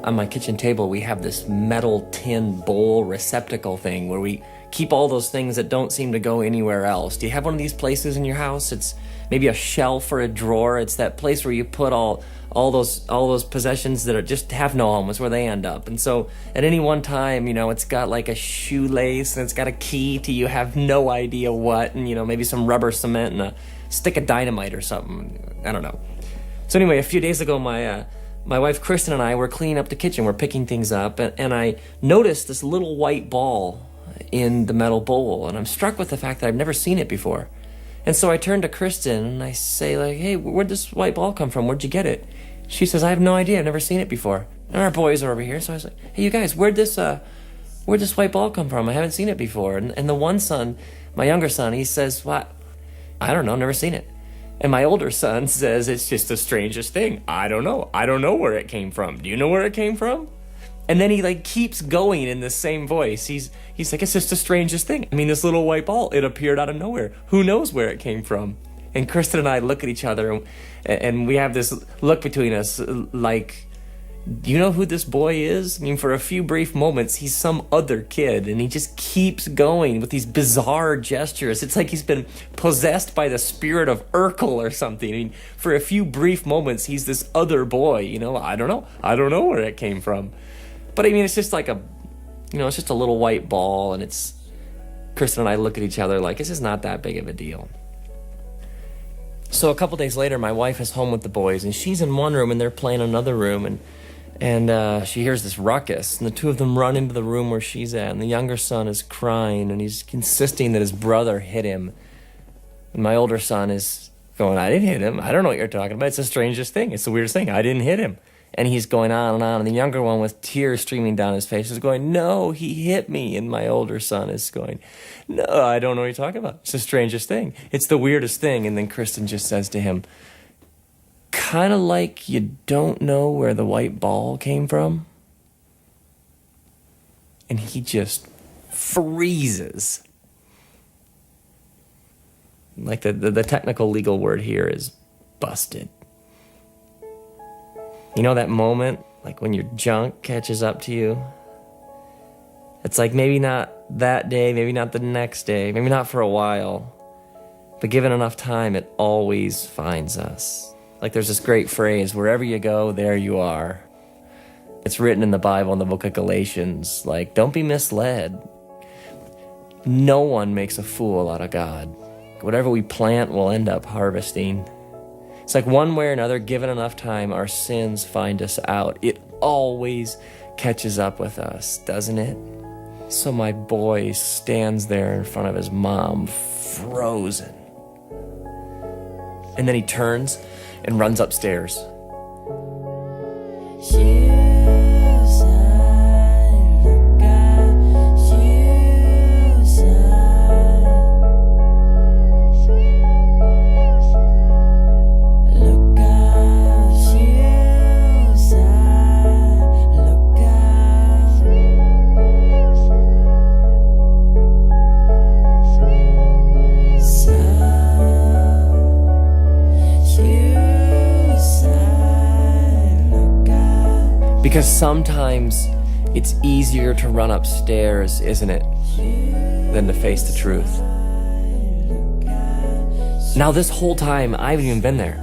On my kitchen table, we have this metal tin bowl receptacle thing where we keep all those things that don't seem to go anywhere else. Do you have one of these places in your house? It's maybe a shelf or a drawer. It's that place where you put all those possessions that just have no home. It's where they end up. And so at any one time, it's got like a shoelace and it's got a key to you have no idea what, and maybe some rubber cement and a stick of dynamite or something. I don't know. So anyway, a few days ago, my wife Kristen and I were cleaning up the kitchen. We're picking things up, and I noticed this little white ball in the metal bowl, and I'm struck with the fact that I've never seen it before. And so I turn to Kristen and I say, hey, where'd this white ball come from? Where'd you get it? She says, I have no idea. I've never seen it before. And our boys are over here, so I was like, hey, you guys, where'd this white ball come from? I haven't seen it before. And the one son, my younger son, he says, what? I don't know, never seen it. And my older son says, it's just the strangest thing. I don't know. I don't know where it came from. Do you know where it came from? And then he keeps going in the same voice. He's like, it's just the strangest thing. I mean, this little white ball, it appeared out of nowhere. Who knows where it came from? And Kristen and I look at each other and we have this look between us like, do you know who this boy is? I mean, for a few brief moments, he's some other kid, and he just keeps going with these bizarre gestures. It's like he's been possessed by the spirit of Urkel or something. I mean, for a few brief moments, he's this other boy, I don't know. I don't know where it came from. But I mean, it's just like it's just a little white ball, and Kristen and I look at each other like, this is not that big of a deal. So a couple days later, my wife is home with the boys, and she's in one room, and they're playing in another room, and she hears this ruckus, and the two of them run into the room where she's at, and the younger son is crying, and he's insisting that his brother hit him. And my older son is going, I didn't hit him. I don't know what you're talking about. It's the strangest thing. It's the weirdest thing. I didn't hit him. And he's going on, and the younger one with tears streaming down his face is going, no, he hit me. And my older son is going, no, I don't know what you're talking about. It's the strangest thing. It's the weirdest thing. And then Kristen just says to him, kind of like you don't know where the white ball came from. And he just freezes. Like the technical legal word here is busted. You know that moment, like when your junk catches up to you? It's like maybe not that day, maybe not the next day, maybe not for a while, but given enough time, it always finds us. Like there's this great phrase, wherever you go, there you are. It's written in the Bible in the book of Galatians, like, don't be misled. No one makes a fool out of God. Whatever we plant, we'll end up harvesting. It's like one way or another, given enough time, our sins find us out. It always catches up with us, doesn't it? So my boy stands there in front of his mom, frozen. And then he turns and runs upstairs. Because sometimes it's easier to run upstairs, isn't it, than to face the truth. Now this whole time, I haven't even been there.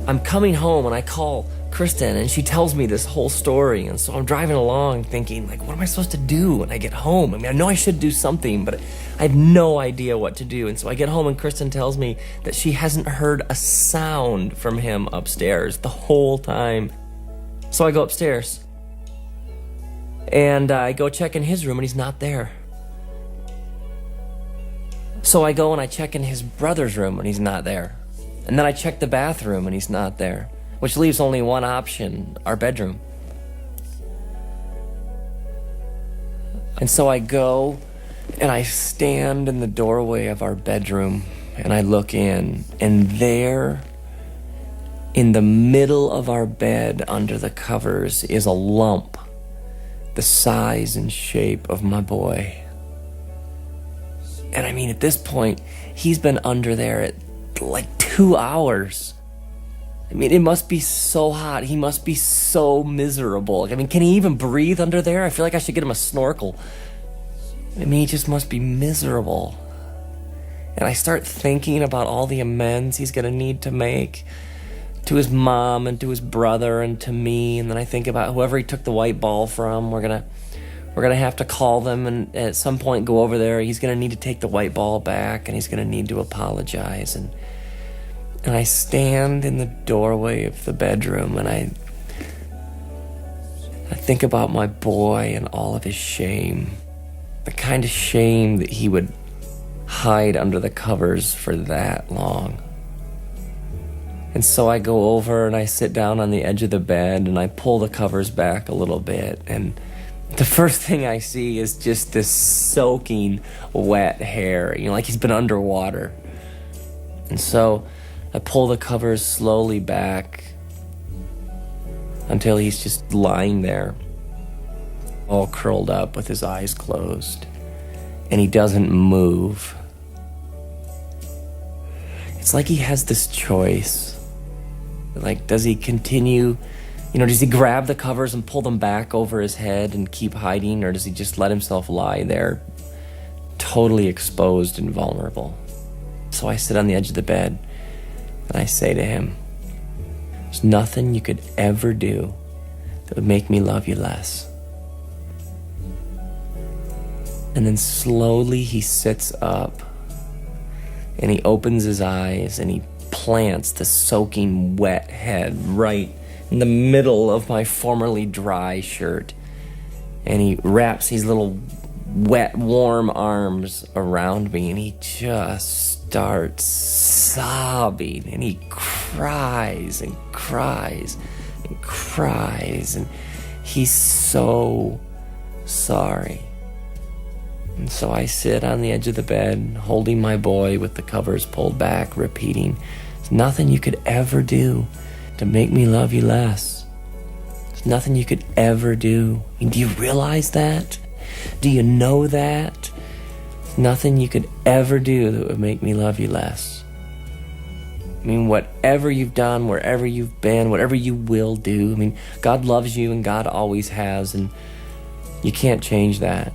I'm coming home and I call Kristen and she tells me this whole story. And so I'm driving along thinking, like, what am I supposed to do when I get home? I mean, I know I should do something, but I have no idea what to do. And so I get home and Kristen tells me that she hasn't heard a sound from him upstairs the whole time. So I go upstairs. And I go check in his room, and he's not there. So I go and I check in his brother's room, and he's not there. And then I check the bathroom and he's not there, which leaves only one option, our bedroom. And so I go and I stand in the doorway of our bedroom and I look in, and there in the middle of our bed under the covers is a lump the size and shape of my boy. And I mean, at this point, he's been under there at like 2 hours. I mean, it must be so hot. He must be so miserable. I mean, can he even breathe under there? I feel like I should get him a snorkel. I mean, he just must be miserable. And I start thinking about all the amends he's gonna need to make to his mom and to his brother and to me. And then I think about whoever he took the white ball from. We're gonna have to call them and at some point go over there. He's gonna need to take the white ball back and he's gonna need to apologize. And I stand in the doorway of the bedroom and I think about my boy and all of his shame. The kind of shame that he would hide under the covers for that long. And so I go over and I sit down on the edge of the bed and I pull the covers back a little bit, and the first thing I see is just this soaking wet hair, like he's been underwater. And so I pull the covers slowly back until he's just lying there, all curled up with his eyes closed, and he doesn't move. It's like he has this choice. Like, does he continue, does he grab the covers and pull them back over his head and keep hiding, or does he just let himself lie there, totally exposed and vulnerable? So I sit on the edge of the bed and I say to him, there's nothing you could ever do that would make me love you less. And then slowly he sits up and he opens his eyes and he plants the soaking wet head right in the middle of my formerly dry shirt. And he wraps these little wet, warm arms around me and he just starts sobbing and he cries and cries and cries and he's so sorry. And so I sit on the edge of the bed, holding my boy with the covers pulled back, repeating, there's nothing you could ever do to make me love you less. There's nothing you could ever do. I mean, do you realize that? Do you know that? There's nothing you could ever do that would make me love you less. I mean, whatever you've done, wherever you've been, whatever you will do, I mean, God loves you and God always has, and you can't change that.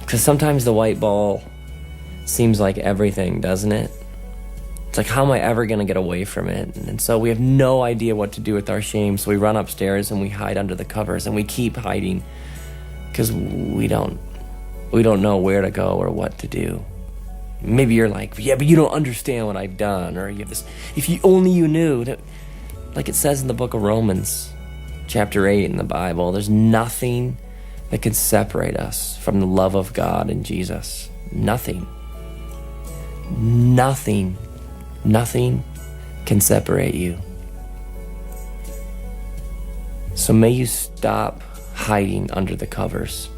Because sometimes the white ball seems like everything, doesn't it? It's like, how am I ever going to get away from it? And so we have no idea what to do with our shame, so we run upstairs and we hide under the covers, and we keep hiding because we don't know where to go or what to do. Maybe you're like, yeah, but you don't understand what I've done, or you have this, if you only you knew, that, like it says in the book of Romans, chapter 8 in the Bible, there's nothing that can separate us from the love of God in Jesus. Nothing. Nothing can separate you. So may you stop hiding under the covers.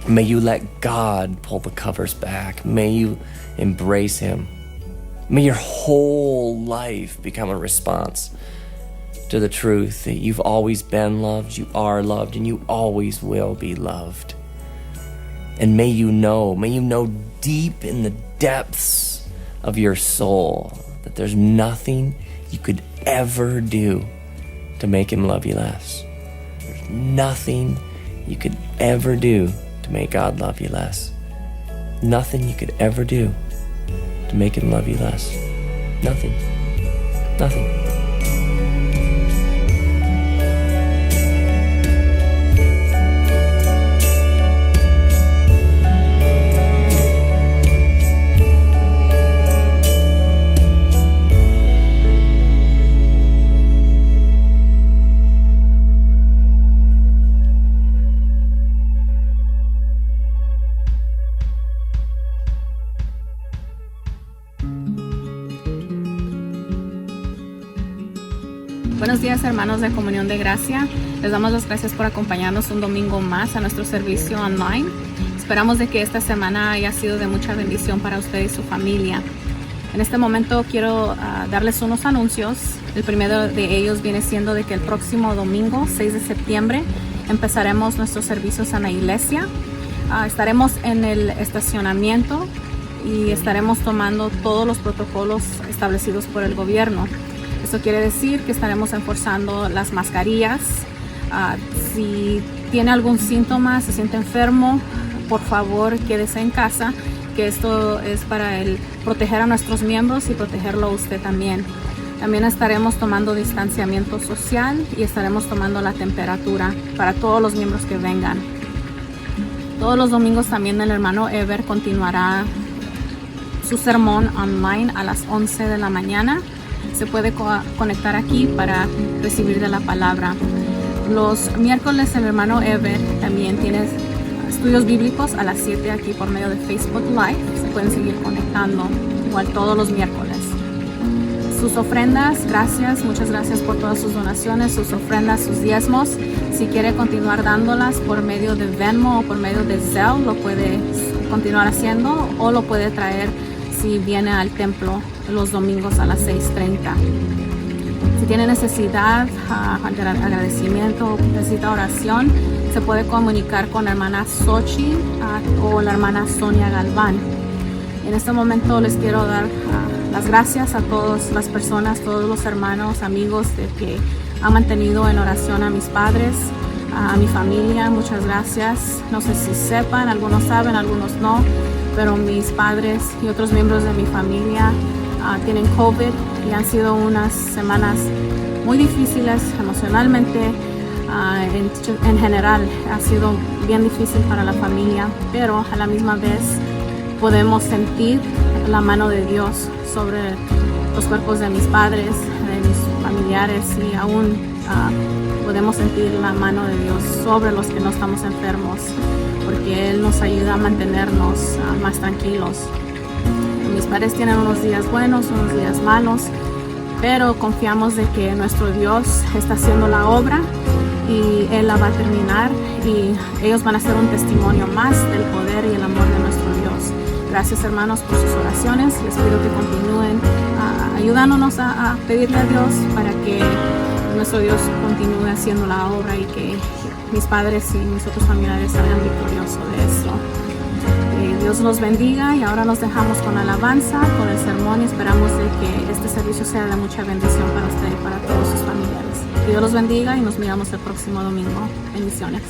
May you let God pull the covers back. May you embrace Him. May your whole life become a response to the truth that you've always been loved, you are loved, and you always will be loved. And may you know deep in the depths of your soul that there's nothing you could ever do to make Him love you less. There's nothing you could ever do to make God love you less. Nothing you could ever do to make Him love you less. Nothing. Nothing. Buenos días, hermanos de Comunión de Gracia. Les damos las gracias por acompañarnos un domingo más a nuestro servicio online. Esperamos de que esta semana haya sido de mucha bendición para usted y su familia. En este momento quiero darles unos anuncios. El primero de ellos viene siendo de que el próximo domingo, 6 de septiembre, empezaremos nuestros servicios en la iglesia. Estaremos en el estacionamiento y estaremos tomando todos los protocolos establecidos por el gobierno. Esto quiere decir que estaremos enforzando las mascarillas. Si tiene algún síntoma, se siente enfermo, por favor quédese en casa, que esto es para proteger a nuestros miembros y protegerlo a usted también. También estaremos tomando distanciamiento social y estaremos tomando la temperatura para todos los miembros que vengan. Todos los domingos también el hermano Ever continuará su sermón online a las 11 de la mañana. Se puede conectar aquí para recibir de la palabra. Los miércoles el hermano Ever también tiene estudios bíblicos a las 7 aquí por medio de Facebook Live. Se pueden seguir conectando igual todos los miércoles. Sus ofrendas, muchas gracias por todas sus donaciones, sus ofrendas, sus diezmos. Si quiere continuar dándolas por medio de Venmo o por medio de Zelle, lo puede continuar haciendo o lo puede traer si viene al templo los domingos a las 6:30. Si tiene necesidad, agradecimiento, necesita oración, se puede comunicar con la hermana Xochitl o la hermana Sonia Galván. En este momento les quiero dar las gracias a todas las personas, todos los hermanos, amigos de que han mantenido en oración a mis padres, a mi familia. Muchas gracias. No sé si sepan, algunos saben, algunos no, pero mis padres y otros miembros de mi familia tienen COVID y han sido unas semanas muy difíciles emocionalmente. En general ha sido bien difícil para la familia, pero a la misma vez podemos sentir la mano de Dios sobre los cuerpos de mis padres, de mis familiares, y aún podemos sentir la mano de Dios sobre los que no estamos enfermos, porque Él nos ayuda a mantenernos más tranquilos. Mis padres tienen unos días buenos, unos días malos, pero confiamos de que nuestro Dios está haciendo la obra y Él la va a terminar, y ellos van a ser un testimonio más del poder y el amor de nuestro Dios. Gracias, hermanos, por sus oraciones. Les pido que continúen ayudándonos a pedirle a Dios para que nuestro Dios continúe haciendo la obra y que mis padres y mis otros familiares salgan victoriosos de esto. Dios los bendiga, y ahora nos dejamos con alabanza, con el sermón, y esperamos de que este servicio sea de mucha bendición para usted y para todos sus familiares. Que Dios los bendiga y nos miramos el próximo domingo. Bendiciones.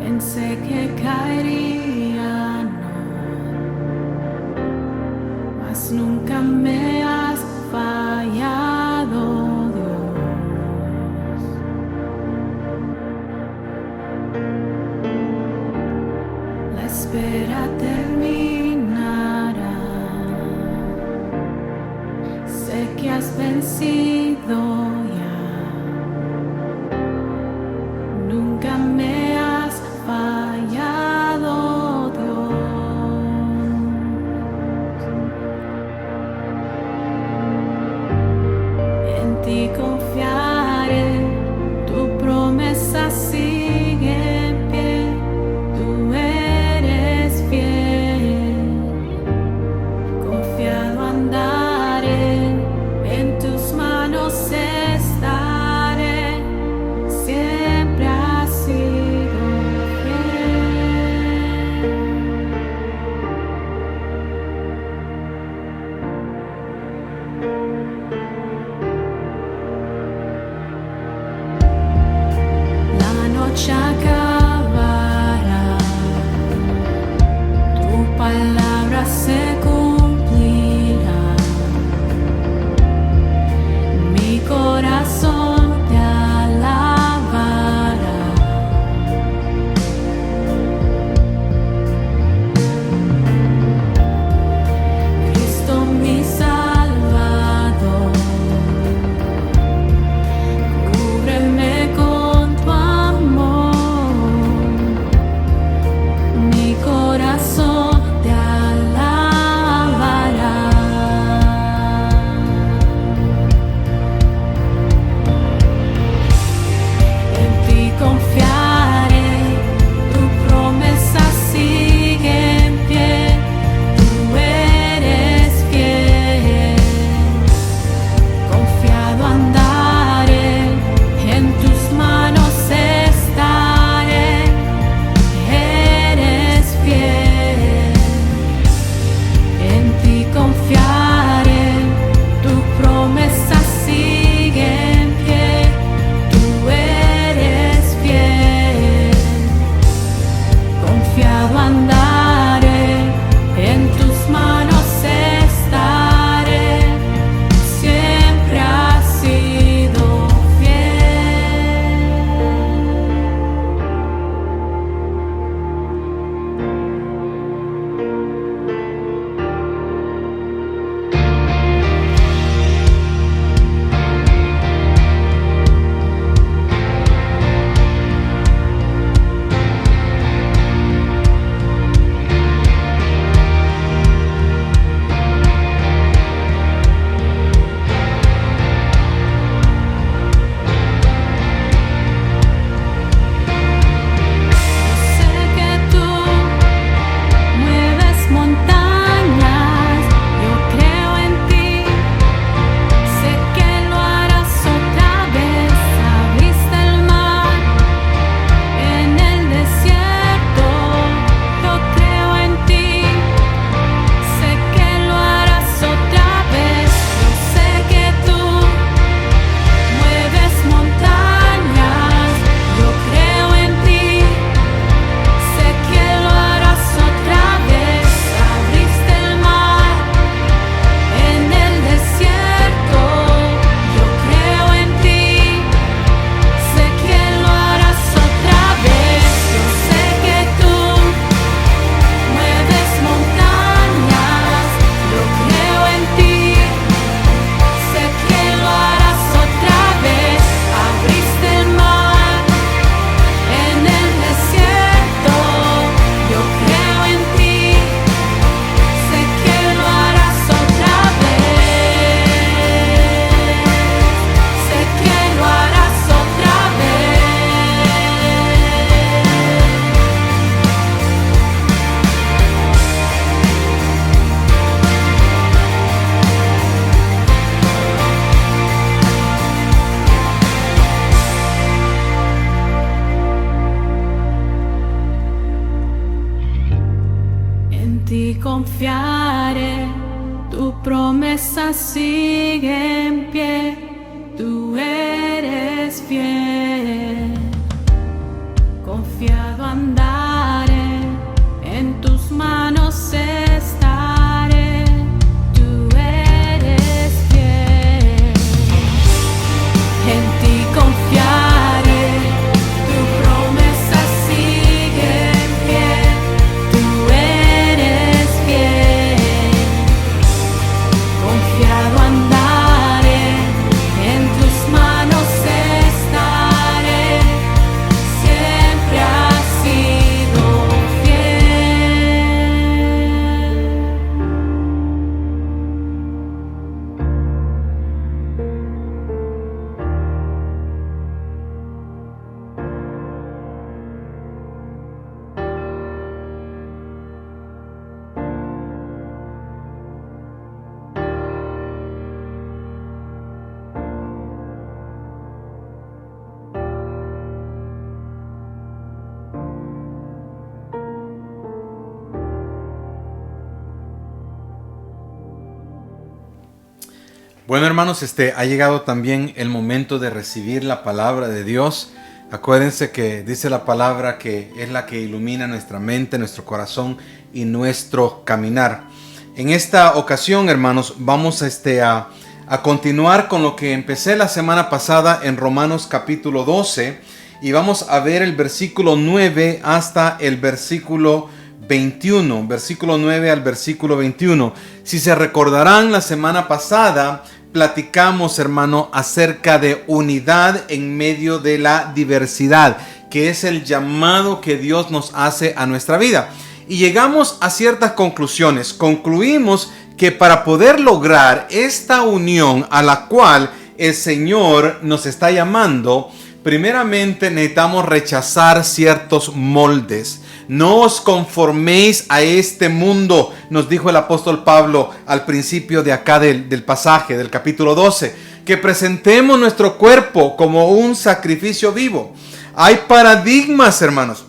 Pensé que caería, no, mas nunca me has fallado, Dios. La espera terminará. Sé que has vencido ya. Nunca me has fallado, Dios. En ti confiaré, tu promesa sigue en pie, tú eres fiel. Confiado andaré, en tus manos estaré, siempre has sido fiel. La noche acabará, tu palabra se cumplirá. Mi corazón te alabará. Cristo mi Salvador, cúbreme con tu amor. Mi corazón te alabará. En ti confiaré, tu promesa sigue en pie, tú eres fiel. Confiado andaré, en tus manos estaré, eres fiel. En ti confiaré, tu promesa sigue en pie, tú eres fiel. Confiado andaré, en tus manos estaré, siempre has sido fiel. Sé que tú mueves montañas, yo creo en ti. Sé que lo harás otra vez. Abriste el mar en el desierto, yo creo en ti. Sé que lo harás otra vez. Yo sé que tú mueves montañas, yo creo en ti. Sé que lo harás otra vez. Abriste el mar en el desierto, yo creo en ti. Sé que lo harás otra vez. Yo sé que tú mueves montañas, yo creo en ti. Sé que lo harás otra vez. Abriste el mar en el desierto, yo creo en ti. Sé que lo harás otra vez. Sé que lo harás otra vez. En ti confiaré, tu promesa sigue en pie, tú eres fiel. Confiado andaré, en tus manos estaré, tú eres fiel, en ti confiaré, tu promesa sigue en pie, tú eres fiel, confiado andaré, en tus manos estaré, siempre has sido fiel. Bueno, hermanos, ha llegado también el momento de recibir la palabra de Dios. Acuérdense que dice la palabra que es la que ilumina nuestra mente, nuestro corazón y nuestro caminar. En esta ocasión, hermanos, vamos a continuar con lo que empecé la semana pasada en Romanos capítulo 12 y vamos a ver el versículo 9 hasta el versículo 21, versículo 9 al versículo 21. Si se recordarán, la semana pasada platicamos, hermano, acerca de unidad en medio de la diversidad, que es el llamado que Dios nos hace a nuestra vida. Y llegamos a ciertas conclusiones. Concluimos que para poder lograr esta unión a la cual el Señor nos está llamando, primeramente necesitamos rechazar ciertos moldes. No os conforméis a este mundo, nos dijo el apóstol Pablo al principio de acá del pasaje del capítulo 12, que presentemos nuestro cuerpo como un sacrificio vivo. Hay paradigmas, hermanos,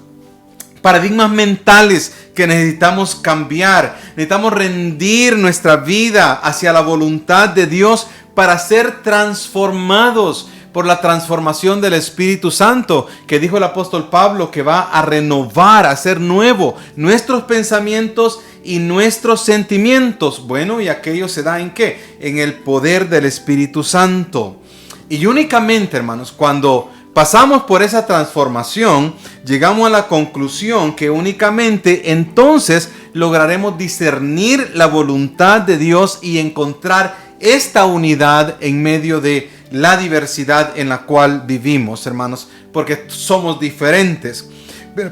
paradigmas mentales que necesitamos cambiar. Necesitamos rendir nuestra vida hacia la voluntad de Dios para ser transformados por la transformación del Espíritu Santo, que dijo el apóstol Pablo que va a renovar, a hacer nuevo nuestros pensamientos y nuestros sentimientos. Bueno, y aquello se da ¿en qué? En el poder del Espíritu Santo. Y únicamente, hermanos, cuando pasamos por esa transformación, llegamos a la conclusión que únicamente entonces lograremos discernir la voluntad de Dios y encontrar esta unidad en medio de la diversidad en la cual vivimos, hermanos, porque somos diferentes.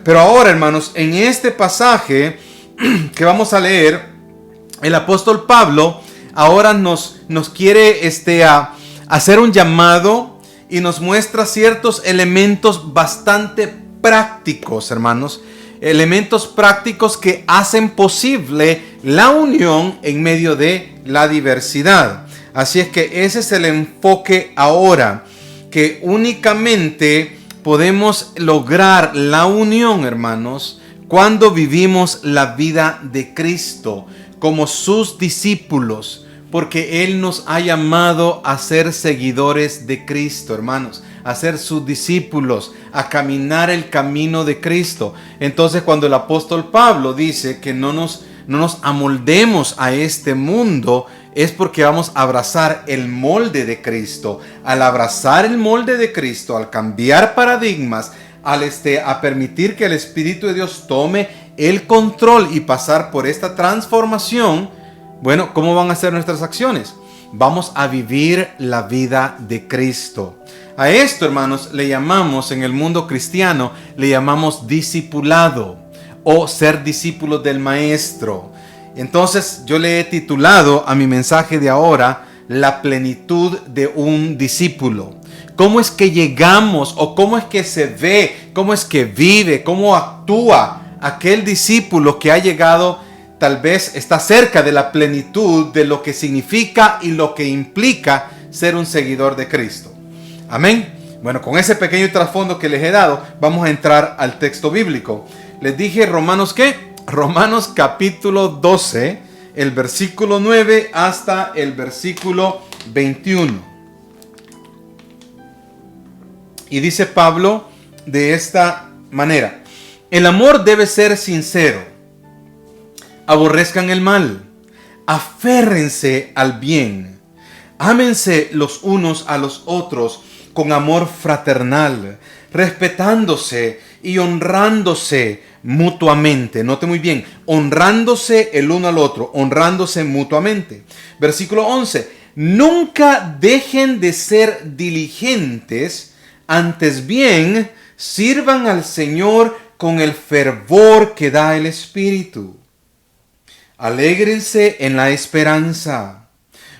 Pero ahora, hermanos, en este pasaje que vamos a leer, el apóstol Pablo ahora nos quiere hacer un llamado y nos muestra ciertos elementos bastante prácticos, hermanos. Elementos prácticos que hacen posible la unión en medio de la diversidad. Así es que ese es el enfoque ahora, que únicamente podemos lograr la unión, hermanos, cuando vivimos la vida de Cristo como sus discípulos, porque Él nos ha llamado a ser seguidores de Cristo, hermanos, a ser sus discípulos, a caminar el camino de Cristo. Entonces, cuando el apóstol Pablo dice que no nos amoldemos a este mundo, es porque vamos a abrazar el molde de Cristo. Al abrazar el molde de Cristo, al cambiar paradigmas, a permitir que el Espíritu de Dios tome el control y pasar por esta transformación, bueno, ¿cómo van a ser nuestras acciones? Vamos a vivir la vida de Cristo. A esto, hermanos, le llamamos en el mundo cristiano, le llamamos discipulado o ser discípulos del Maestro. Entonces yo le he titulado a mi mensaje de ahora, la plenitud de un discípulo. ¿Cómo es que llegamos o cómo es que se ve, cómo es que vive, cómo actúa aquel discípulo que ha llegado, tal vez está cerca de la plenitud de lo que significa y lo que implica ser un seguidor de Cristo? Amén. Bueno, con ese pequeño trasfondo que les he dado, vamos a entrar al texto bíblico. Les dije Romanos, ¿qué? Romanos capítulo 12, el versículo 9 hasta el versículo 21. Y dice Pablo de esta manera: El amor debe ser sincero. Aborrezcan el mal. Aférrense al bien. Ámense los unos a los otros con amor fraternal, respetándose y honrándose mutuamente. Note muy bien, honrándose el uno al otro, honrándose mutuamente. Versículo 11. Nunca dejen de ser diligentes, antes bien sirvan al Señor con el fervor que da el Espíritu. Alégrense en la esperanza.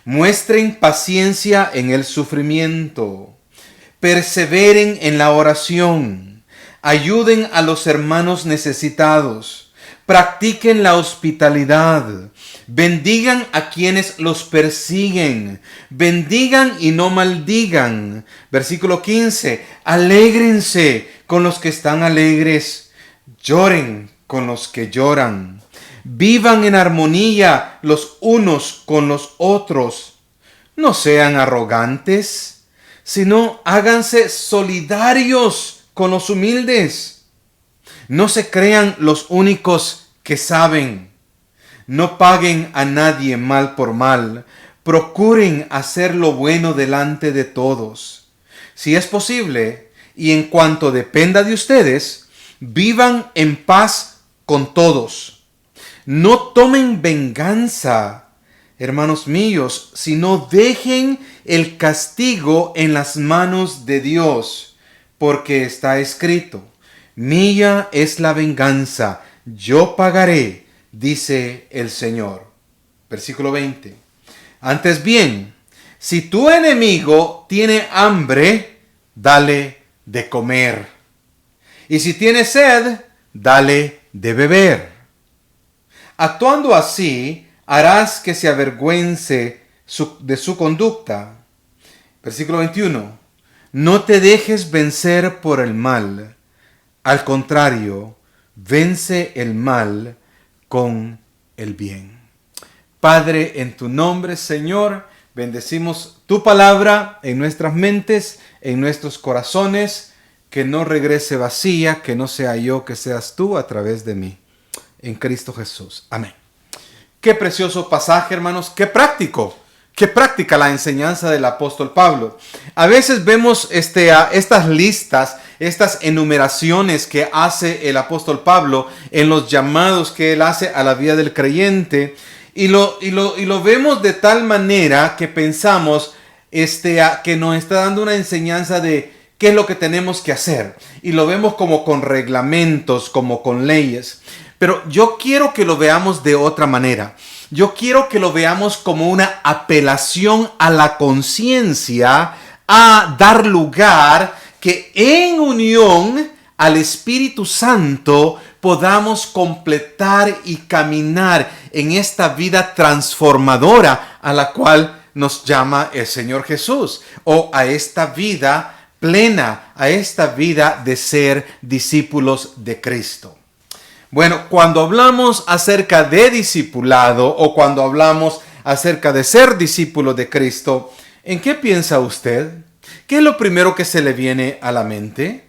Muestren paciencia en el sufrimiento. Perseveren en la oración. Ayuden a los hermanos necesitados. Practiquen la hospitalidad. Bendigan a quienes los persiguen. Bendigan y no maldigan. Versículo 15. Alégrense con los que están alegres. Lloren con los que lloran. Vivan en armonía los unos con los otros. No sean arrogantes, sino háganse solidarios con los humildes. No se crean los únicos que saben. No paguen a nadie mal por mal. Procuren hacer lo bueno delante de todos. Si es posible, y en cuanto dependa de ustedes, vivan en paz con todos. No tomen venganza, hermanos míos, sino dejen el castigo en las manos de Dios, porque está escrito: mía es la venganza, yo pagaré, dice el Señor. Versículo 20. Antes bien, si tu enemigo tiene hambre, dale de comer. Y si tiene sed, dale de beber. Actuando así, harás que se avergüence de su conducta. Versículo 21. No te dejes vencer por el mal. Al contrario, vence el mal con el bien. Padre, en tu nombre, Señor, bendecimos tu palabra en nuestras mentes, en nuestros corazones, que no regrese vacía, que no sea yo, que seas tú a través de mí. En Cristo Jesús. Amén. Qué precioso pasaje, hermanos. Qué práctico. Qué práctica la enseñanza del apóstol Pablo. A veces vemos estas listas, estas enumeraciones que hace el apóstol Pablo en los llamados que él hace a la vida del creyente. Y lo vemos de tal manera que pensamos que nos está dando una enseñanza de qué es lo que tenemos que hacer. Y lo vemos como con reglamentos, como con leyes. Pero yo quiero que lo veamos de otra manera. Yo quiero que lo veamos como una apelación a la conciencia, a dar lugar que en unión al Espíritu Santo podamos completar y caminar en esta vida transformadora a la cual nos llama el Señor Jesús, o a esta vida plena, a esta vida de ser discípulos de Cristo. Bueno, cuando hablamos acerca de discipulado o cuando hablamos acerca de ser discípulo de Cristo, ¿en qué piensa usted? ¿Qué es lo primero que se le viene a la mente?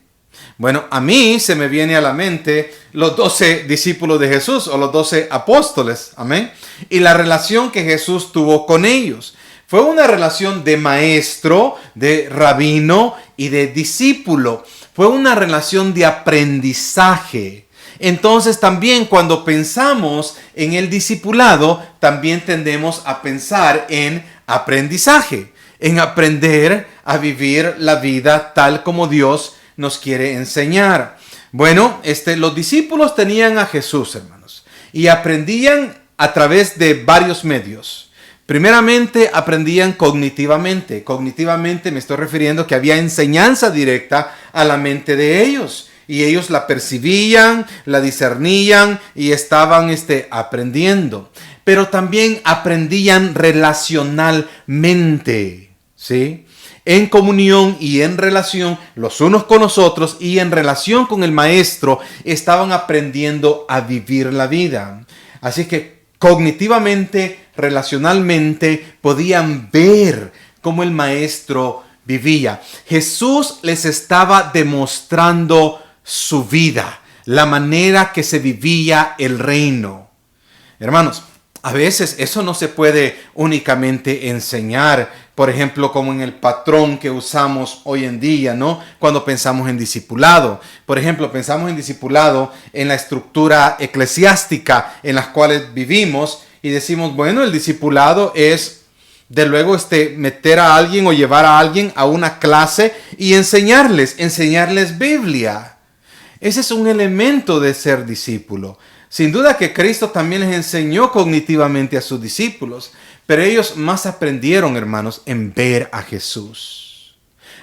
Bueno, a mí se me viene a la mente los 12 discípulos de Jesús o los 12 apóstoles, amén, y la relación que Jesús tuvo con ellos. Fue una relación de maestro, de rabino y de discípulo. Fue una relación de aprendizaje. Entonces también cuando pensamos en el discipulado, también tendemos a pensar en aprendizaje, en aprender a vivir la vida tal como Dios nos quiere enseñar. Bueno, los discípulos tenían a Jesús, hermanos, y aprendían a través de varios medios. Primeramente, aprendían cognitivamente. Cognitivamente me estoy refiriendo que había enseñanza directa a la mente de ellos. Y ellos la percibían, la discernían y estaban aprendiendo. Pero también aprendían relacionalmente, ¿sí? En comunión y en relación los unos con los otros y en relación con el maestro, estaban aprendiendo a vivir la vida. Así que cognitivamente, relacionalmente, podían ver cómo el maestro vivía. Jesús les estaba demostrando su vida, la manera que se vivía el reino. Hermanos, a veces eso no se puede únicamente enseñar, por ejemplo, como en el patrón que usamos hoy en día, ¿no? Cuando pensamos en discipulado. Por ejemplo, pensamos en discipulado en la estructura eclesiástica en las cuales vivimos y decimos, bueno, el discipulado es de luego meter a alguien o llevar a alguien a una clase y enseñarles Biblia. Ese es un elemento de ser discípulo. Sin duda que Cristo también les enseñó cognitivamente a sus discípulos, pero ellos más aprendieron, hermanos, en ver a Jesús.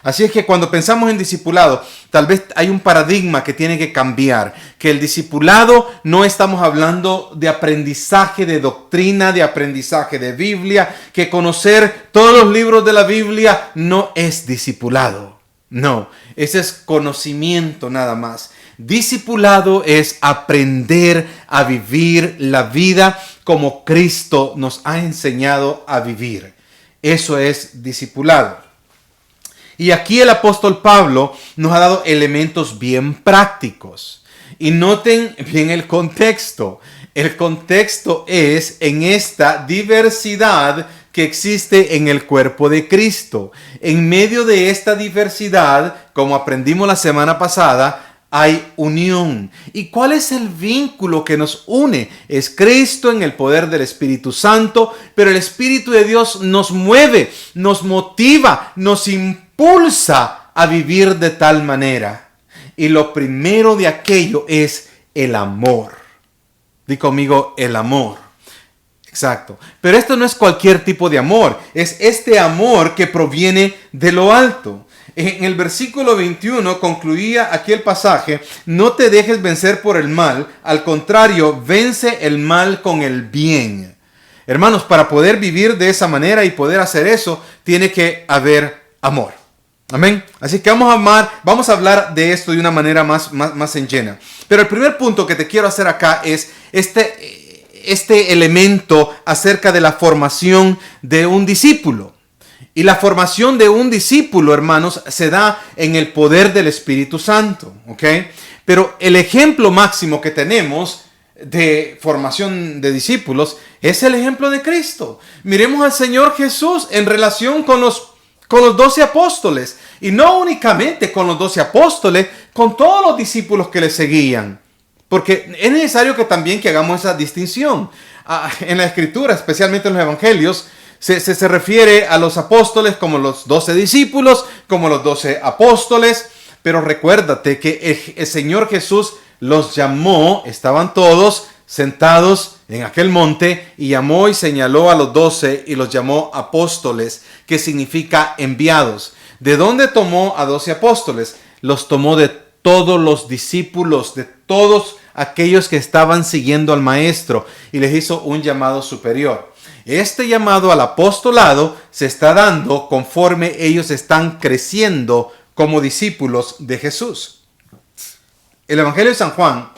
Así es que cuando pensamos en discipulado, tal vez hay un paradigma que tiene que cambiar, que el discipulado no estamos hablando de aprendizaje de doctrina, de aprendizaje de Biblia, que conocer todos los libros de la Biblia no es discipulado. No, ese es conocimiento nada más. Discipulado es aprender a vivir la vida como Cristo nos ha enseñado a vivir. Eso es discipulado. Y aquí el apóstol Pablo nos ha dado elementos bien prácticos. Y noten bien el contexto. El contexto es en esta diversidad que existe en el cuerpo de Cristo. En medio de esta diversidad, como aprendimos la semana pasada, hay unión. ¿Y cuál es el vínculo que nos une? Es Cristo en el poder del Espíritu Santo, pero el Espíritu de Dios nos mueve, nos motiva, nos impulsa a vivir de tal manera. Y lo primero de aquello es el amor. Di conmigo, el amor. Exacto. Pero esto no es cualquier tipo de amor. Es este amor que proviene de lo alto. En el versículo 21 concluía aquí el pasaje: no te dejes vencer por el mal, al contrario, vence el mal con el bien. Hermanos, para poder vivir de esa manera y poder hacer eso, tiene que haber amor. Amén. Así que vamos a hablar de esto de una manera más en llena. Pero el primer punto que te quiero hacer acá es este elemento acerca de la formación de un discípulo. Y la formación de un discípulo, hermanos, se da en el poder del Espíritu Santo, ¿ok? Pero el ejemplo máximo que tenemos de formación de discípulos es el ejemplo de Cristo. Miremos al Señor Jesús en relación con los 12 apóstoles. Y no únicamente con los 12 apóstoles, con todos los discípulos que le seguían. Porque es necesario que también hagamos esa distinción. En la Escritura, especialmente en los Evangelios, se refiere a los apóstoles como los 12 discípulos, como los 12 apóstoles. Pero recuérdate que el Señor Jesús los llamó, estaban todos sentados en aquel monte, y llamó y señaló a los 12 y los llamó apóstoles, que significa enviados. ¿De dónde tomó a 12 apóstoles? Los tomó de todos los discípulos, de todos aquellos que estaban siguiendo al Maestro, y les hizo un llamado superior. Este llamado al apostolado se está dando conforme ellos están creciendo como discípulos de Jesús. El Evangelio de San Juan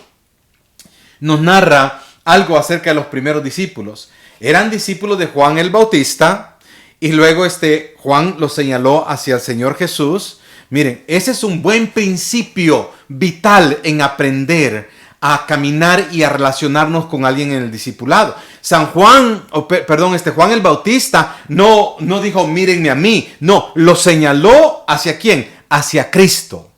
nos narra algo acerca de los primeros discípulos. Eran discípulos de Juan el Bautista, y luego Juan los señaló hacia el Señor Jesús. Miren, ese es un buen principio vital en aprender a caminar y a relacionarnos con alguien en el discipulado. Juan el Bautista no dijo, mírenme a mí. No, lo señaló ¿hacia quién? Hacia Cristo.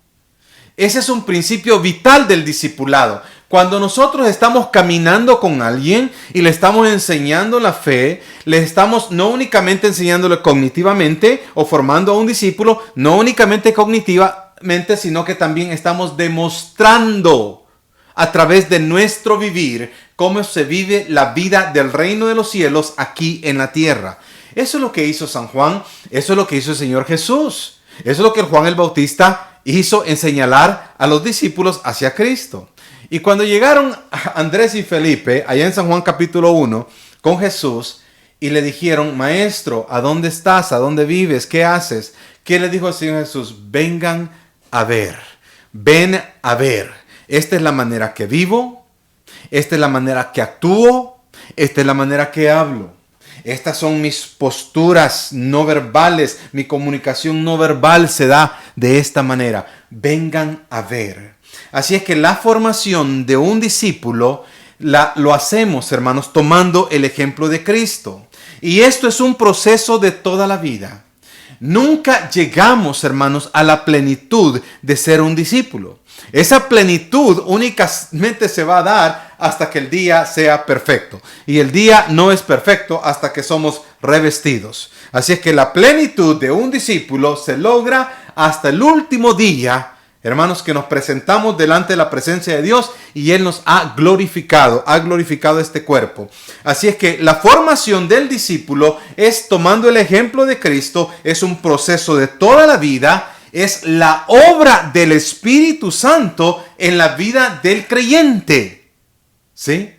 Ese es un principio vital del discipulado. Cuando nosotros estamos caminando con alguien y le estamos enseñando la fe, le estamos no únicamente enseñándole cognitivamente o formando a un discípulo, no únicamente cognitivamente, sino que también estamos demostrando a través de nuestro vivir cómo se vive la vida del reino de los cielos aquí en la tierra. Eso es lo que hizo San Juan, eso es lo que hizo el Señor Jesús. Eso es lo que Juan el Bautista hizo, en señalar a los discípulos hacia Cristo. Y cuando llegaron Andrés y Felipe, allá en San Juan capítulo 1, con Jesús, y le dijeron, Maestro, ¿a dónde estás? ¿A dónde vives? ¿Qué haces? ¿Qué le dijo el Señor Jesús? Vengan a ver. Ven a ver. Esta es la manera que vivo. Esta es la manera que actúo. Esta es la manera que hablo. Estas son mis posturas no verbales. Mi comunicación no verbal se da de esta manera. Vengan a ver. Así es que la formación de un discípulo lo hacemos, hermanos, tomando el ejemplo de Cristo. Y esto es un proceso de toda la vida. Nunca llegamos, hermanos, a la plenitud de ser un discípulo. Esa plenitud únicamente se va a dar hasta que el día sea perfecto. Y el día no es perfecto hasta que somos revestidos. Así es que la plenitud de un discípulo se logra hasta el último día, hermanos, que nos presentamos delante de la presencia de Dios y Él nos ha glorificado este cuerpo. Así es que la formación del discípulo es tomando el ejemplo de Cristo, es un proceso de toda la vida, es la obra del Espíritu Santo en la vida del creyente. ¿Sí?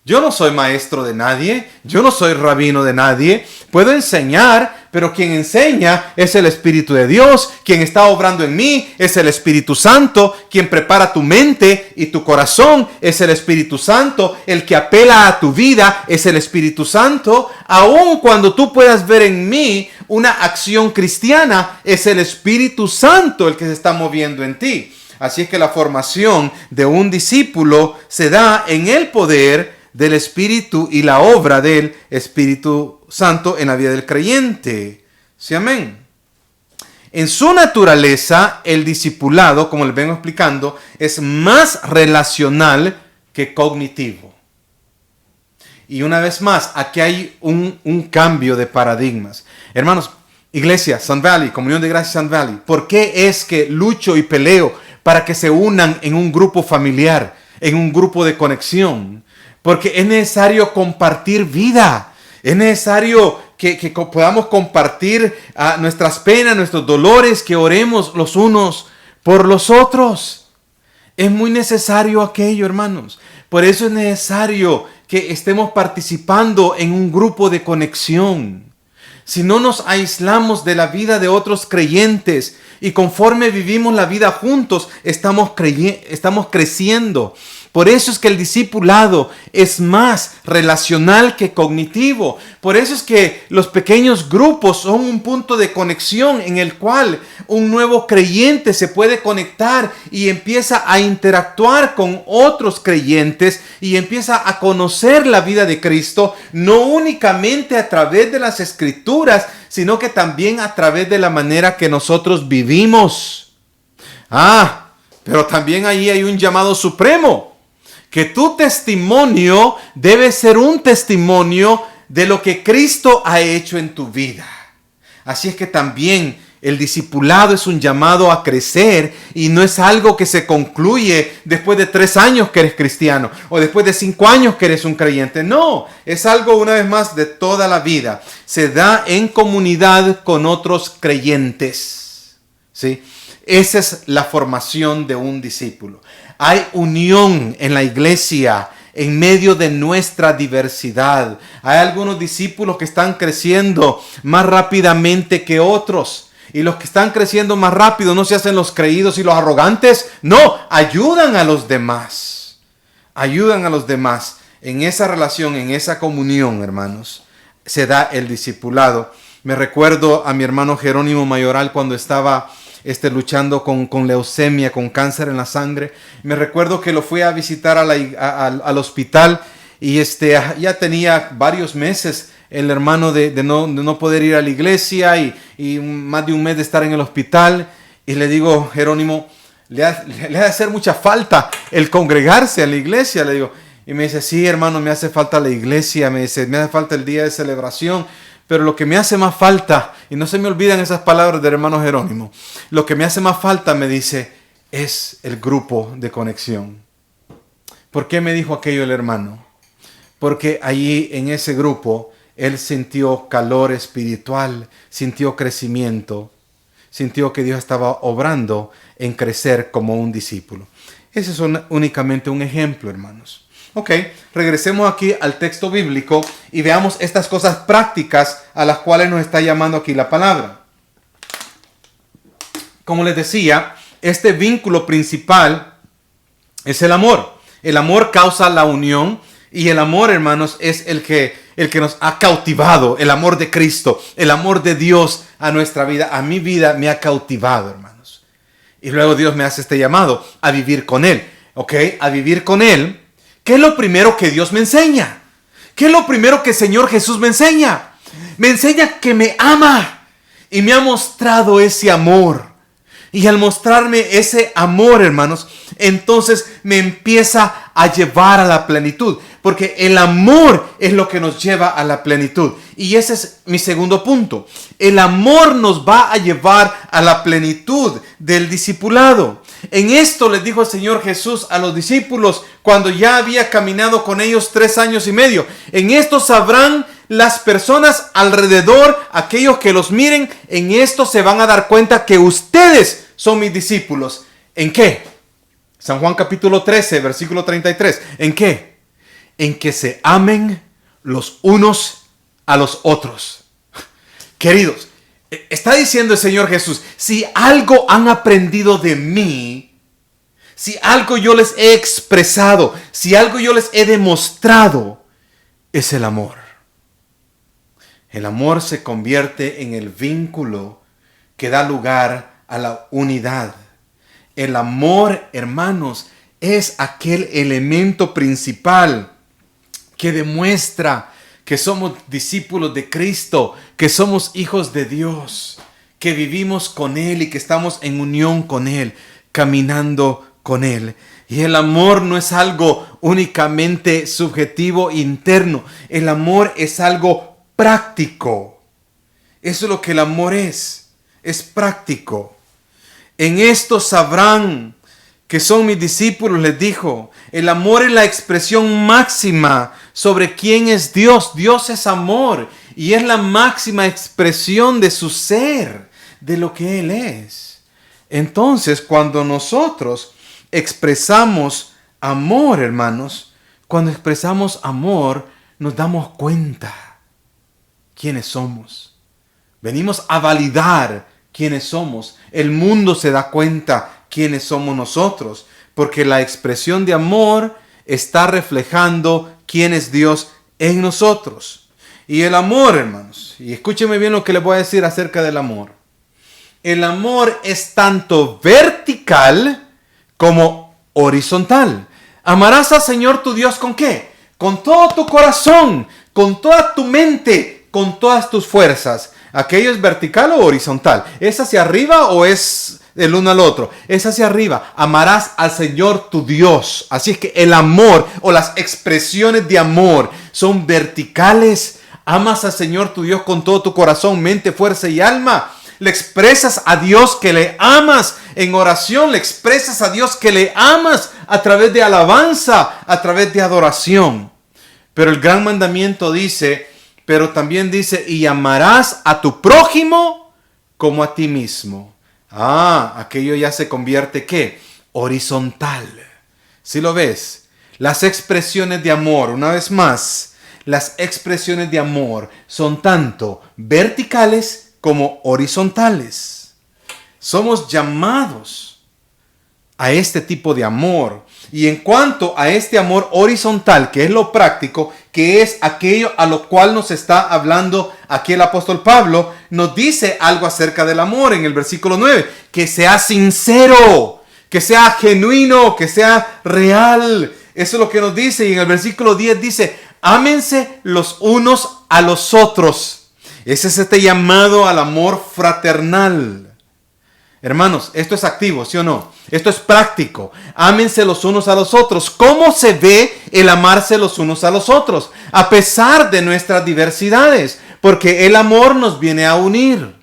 Yo no soy maestro de nadie, yo no soy rabino de nadie, puedo enseñar, pero quien enseña es el Espíritu de Dios, quien está obrando en mí es el Espíritu Santo, quien prepara tu mente y tu corazón es el Espíritu Santo, el que apela a tu vida es el Espíritu Santo, aun cuando tú puedas ver en mí una acción cristiana, es el Espíritu Santo el que se está moviendo en ti. Así es que la formación de un discípulo se da en el poder del Espíritu y la obra del Espíritu Santo en la vida del creyente. ¿Sí, amén? En su naturaleza, el discipulado, como les vengo explicando, es más relacional que cognitivo. Y una vez más, aquí hay un cambio de paradigmas. Hermanos, Iglesia Sun Valley, Comunión de Gracia Sun Valley, ¿por qué es que lucho y peleo para que se unan en un grupo familiar, en un grupo de conexión? Porque es necesario compartir vida. Es necesario que podamos compartir nuestras penas, nuestros dolores, que oremos los unos por los otros. Es muy necesario aquello, hermanos. Por eso es necesario que estemos participando en un grupo de conexión. Si no nos aislamos de la vida de otros creyentes y conforme vivimos la vida juntos, estamos creciendo. Por eso es que el discipulado es más relacional que cognitivo. Por eso es que los pequeños grupos son un punto de conexión en el cual un nuevo creyente se puede conectar y empieza a interactuar con otros creyentes y empieza a conocer la vida de Cristo, no únicamente a través de las Escrituras, sino que también a través de la manera que nosotros vivimos. Pero también ahí hay un llamado supremo. Que tu testimonio debe ser un testimonio de lo que Cristo ha hecho en tu vida. Así es que también el discipulado es un llamado a crecer y no es algo que se concluye después de 3 años que eres cristiano o después de 5 años que eres un creyente. No, es algo una vez más de toda la vida. Se da en comunidad con otros creyentes. ¿Sí? Esa es la formación de un discípulo. Hay unión en la iglesia en medio de nuestra diversidad. Hay algunos discípulos que están creciendo más rápidamente que otros. Y los que están creciendo más rápido no se hacen los creídos y los arrogantes. No, ayudan a los demás. Ayudan a los demás. En esa relación, en esa comunión, hermanos, se da el discipulado. Me recuerdo a mi hermano Jerónimo Mayoral cuando estaba luchando con leucemia, con cáncer en la sangre. Me recuerdo que lo fui a visitar al hospital y ya tenía varios meses el hermano de no poder ir a la iglesia y más de un mes de estar en el hospital. Y le digo, Jerónimo, le ha de hacer mucha falta el congregarse a la iglesia, le digo. Y me dice, sí, hermano, me hace falta la iglesia, me dice, me hace falta el día de celebración. Pero lo que me hace más falta, y no se me olvidan esas palabras del hermano Jerónimo, lo que me hace más falta, me dice, es el grupo de conexión. ¿Por qué me dijo aquello el hermano? Porque allí en ese grupo, él sintió calor espiritual, sintió crecimiento, sintió que Dios estaba obrando en crecer como un discípulo. Ese es únicamente un ejemplo, hermanos. Ok, regresemos aquí al texto bíblico y veamos estas cosas prácticas a las cuales nos está llamando aquí la palabra. Como les decía, este vínculo principal es el amor. El amor causa la unión y el amor, hermanos, es el que nos ha cautivado. El amor de Cristo, el amor de Dios a nuestra vida, a mi vida me ha cautivado, hermanos. Y luego Dios me hace este llamado a vivir con Él. ¿Ok? A vivir con Él. ¿Qué es lo primero que Dios me enseña? ¿Qué es lo primero que el Señor Jesús me enseña? Me enseña que me ama. Y me ha mostrado ese amor. Y al mostrarme ese amor, hermanos, entonces me empieza a llevar a la plenitud. Porque el amor es lo que nos lleva a la plenitud. Y ese es mi segundo punto. El amor nos va a llevar a la plenitud del discipulado. En esto les dijo el Señor Jesús a los discípulos cuando ya había caminado con ellos 3 años y medio. En esto sabrán las personas alrededor, aquellos que los miren, en esto se van a dar cuenta que ustedes son mis discípulos. ¿En qué? San Juan capítulo 13, versículo 33. ¿En qué? En que se amen los unos a los otros. Queridos, está diciendo el Señor Jesús, si algo han aprendido de mí, si algo yo les he expresado, si algo yo les he demostrado, es el amor. El amor se convierte en el vínculo que da lugar a la unidad. El amor, hermanos, es aquel elemento principal que demuestra que somos discípulos de Cristo, que somos hijos de Dios, que vivimos con Él y que estamos en unión con Él, caminando con Él. Y el amor no es algo únicamente subjetivo, interno. El amor es algo práctico. Eso es lo que el amor es práctico. En esto sabrán que son mis discípulos, les dijo. El amor es la expresión máxima sobre quién es Dios. Dios es amor y es la máxima expresión de su ser, de lo que Él es. Entonces, cuando nosotros expresamos amor, hermanos, cuando expresamos amor, nos damos cuenta quiénes somos. Venimos a validar quiénes somos. El mundo se da cuenta quiénes somos nosotros, porque la expresión de amor está reflejando quién es Dios en nosotros. Y el amor, hermanos, y escúchenme bien lo que les voy a decir acerca del amor. El amor es tanto vertical como horizontal. Amarás al Señor tu Dios ¿con qué? Con todo tu corazón, con toda tu mente, con todas tus fuerzas. ¿Aquello es vertical o horizontal? ¿Es hacia arriba o es del uno al otro? Es hacia arriba. Amarás al Señor tu Dios. Así es que el amor o las expresiones de amor son verticales. Amas al Señor tu Dios con todo tu corazón, mente, fuerza y alma. Le expresas a Dios que le amas en oración. Le expresas a Dios que le amas a través de alabanza, a través de adoración. Pero el gran mandamiento dice, pero también dice, y amarás a tu prójimo como a ti mismo. Aquello ya se convierte, ¿qué? Horizontal. ¿Sí lo ves? Las expresiones de amor, una vez más, las expresiones de amor son tanto verticales como horizontales. Somos llamados a este tipo de amor. Y en cuanto a este amor horizontal, que es lo práctico, que es aquello a lo cual nos está hablando aquí el apóstol Pablo, nos dice algo acerca del amor en el versículo 9, que sea sincero, que sea genuino, que sea real. Eso es lo que nos dice. Y en el versículo 10 dice, ámense los unos a los otros. Ese es este llamado al amor fraternal. Hermanos, esto es activo, ¿sí o no? Esto es práctico. Ámense los unos a los otros. ¿Cómo se ve el amarse los unos a los otros? A pesar de nuestras diversidades, porque el amor nos viene a unir.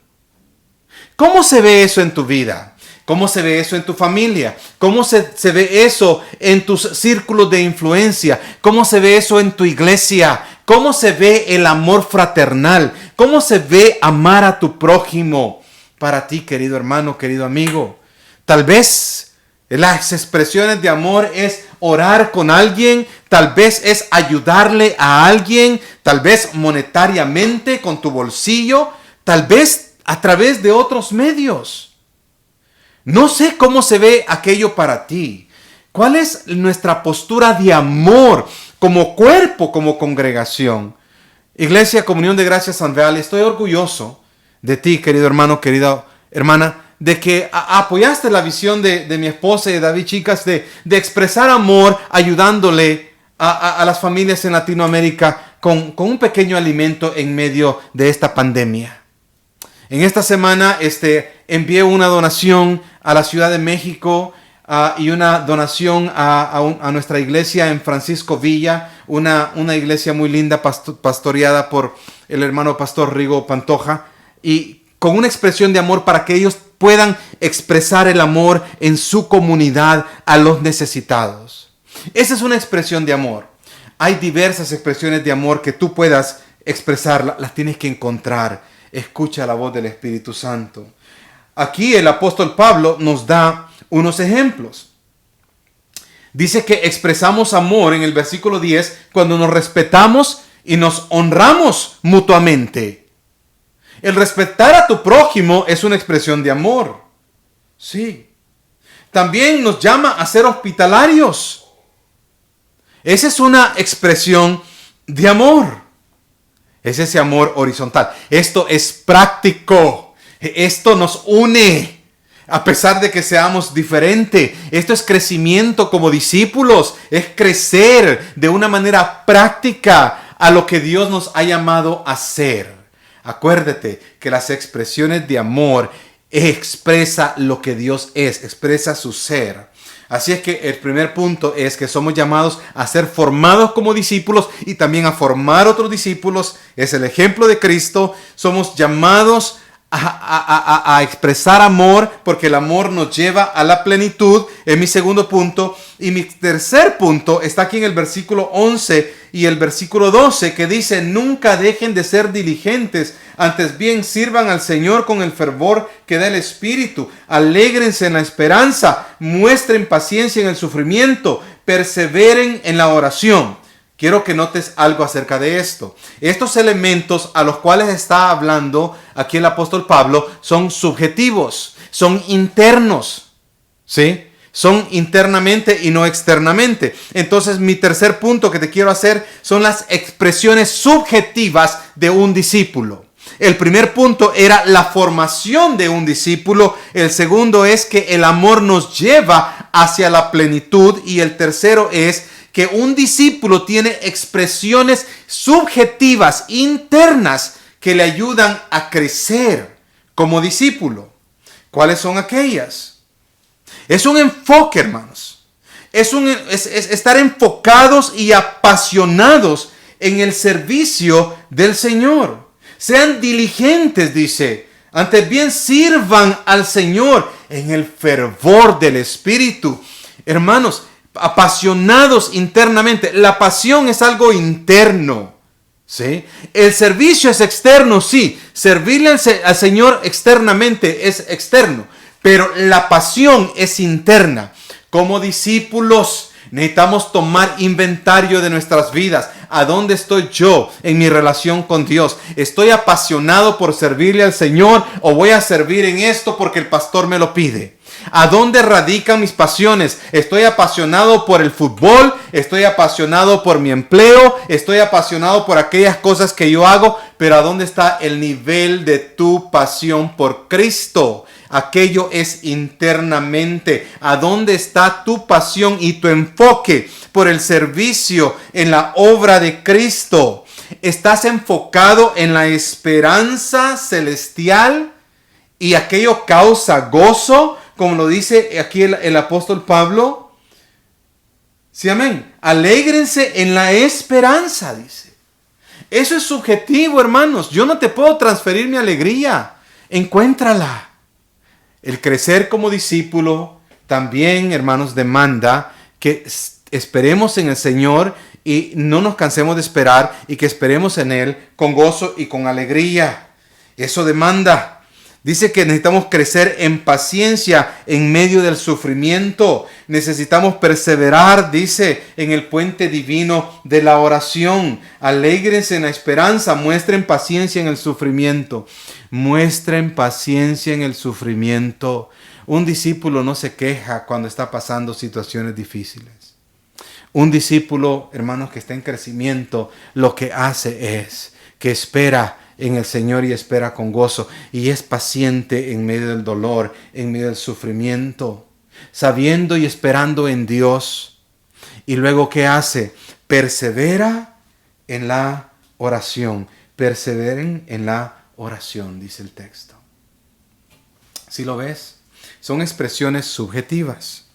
¿Cómo se ve eso en tu vida? ¿Cómo se ve eso en tu familia? ¿Cómo se ve eso en tus círculos de influencia? ¿Cómo se ve eso en tu iglesia? ¿Cómo se ve el amor fraternal? ¿Cómo se ve amar a tu prójimo? Para ti, querido hermano, querido amigo, tal vez las expresiones de amor es orar con alguien, tal vez es ayudarle a alguien, tal vez monetariamente con tu bolsillo, tal vez a través de otros medios. No sé cómo se ve aquello para ti. ¿Cuál es nuestra postura de amor como cuerpo, como congregación? Iglesia Comunión de Gracia Sun Valley, estoy orgulloso de ti, querido hermano, querida hermana, de que apoyaste la visión de mi esposa y de David, chicas, de expresar amor ayudándole a las familias en Latinoamérica con un pequeño alimento en medio de esta pandemia. En esta semana envié una donación a la Ciudad de México y una donación a nuestra iglesia en Francisco Villa, una iglesia muy linda pastoreada por el hermano pastor Rigo Pantoja, y con una expresión de amor para que ellos puedan expresar el amor en su comunidad a los necesitados. Esa es una expresión de amor. Hay diversas expresiones de amor que tú puedas expresar, las tienes que encontrar. Escucha la voz del Espíritu Santo. Aquí el apóstol Pablo nos da unos ejemplos. Dice que expresamos amor en el versículo 10 cuando nos respetamos y nos honramos mutuamente. El respetar a tu prójimo es una expresión de amor. Sí. También nos llama a ser hospitalarios. Esa es una expresión de amor. Es ese amor horizontal. Esto es práctico. Esto nos une. A pesar de que seamos diferentes. Esto es crecimiento como discípulos. Es crecer de una manera práctica a lo que Dios nos ha llamado a ser. Acuérdate que las expresiones de amor expresa lo que Dios es. Expresa su ser. Así es que el primer punto es que somos llamados a ser formados como discípulos y también a formar otros discípulos. Es el ejemplo de Cristo. Somos llamados a expresar amor porque el amor nos lleva a la plenitud. Es mi segundo punto. Y mi tercer punto está aquí en el versículo 11 y el versículo 12 que dice: nunca dejen de ser diligentes, antes bien sirvan al Señor con el fervor que da el Espíritu, alégrense en la esperanza, muestren paciencia en el sufrimiento, perseveren en la oración. Quiero que notes algo acerca de esto. Estos elementos a los cuales está hablando aquí el apóstol Pablo son subjetivos, son internos, ¿sí? Son internamente y no externamente. Entonces, mi tercer punto que te quiero hacer son las expresiones subjetivas de un discípulo. El primer punto era la formación de un discípulo. El segundo es que el amor nos lleva hacia la plenitud. Y el tercero es que un discípulo tiene expresiones subjetivas, internas, que le ayudan a crecer como discípulo. ¿Cuáles son aquellas? Es un enfoque, hermanos. Es estar enfocados y apasionados en el servicio del Señor. Sean diligentes, dice. Antes bien sirvan al Señor en el fervor del Espíritu. Hermanos, apasionados internamente. La pasión es algo interno, ¿sí? El servicio es externo, sí. Servirle al Señor externamente es externo. Pero la pasión es interna. Como discípulos necesitamos tomar inventario de nuestras vidas. ¿A dónde estoy yo en mi relación con Dios? ¿Estoy apasionado por servirle al Señor o voy a servir en esto porque el pastor me lo pide? ¿A dónde radican mis pasiones? ¿Estoy apasionado por el fútbol? ¿Estoy apasionado por mi empleo? ¿Estoy apasionado por aquellas cosas que yo hago? Pero ¿a dónde está el nivel de tu pasión por Cristo? Aquello es internamente. ¿A dónde está tu pasión y tu enfoque por el servicio en la obra de Cristo? ¿Estás enfocado en la esperanza celestial y aquello causa gozo, como lo dice aquí el apóstol Pablo? Sí, amén. Alégrense en la esperanza, dice. Eso es subjetivo, hermanos. Yo no te puedo transferir mi alegría. Encuéntrala. El crecer como discípulo también, hermanos, demanda que esperemos en el Señor y no nos cansemos de esperar y que esperemos en Él con gozo y con alegría. Eso demanda. Dice que necesitamos crecer en paciencia en medio del sufrimiento. Necesitamos perseverar, dice, en el puente divino de la oración. Alégrense en la esperanza, muestren paciencia en el sufrimiento. Muestren paciencia en el sufrimiento. Un discípulo no se queja cuando está pasando situaciones difíciles. Un discípulo, hermanos, que está en crecimiento, lo que hace es que espera en el Señor y espera con gozo. Y es paciente en medio del dolor, en medio del sufrimiento, sabiendo y esperando en Dios. Y luego, ¿qué hace? Persevera en la oración. Perseveren en la oración, dice el texto. ¿Sí lo ves? Son expresiones subjetivas.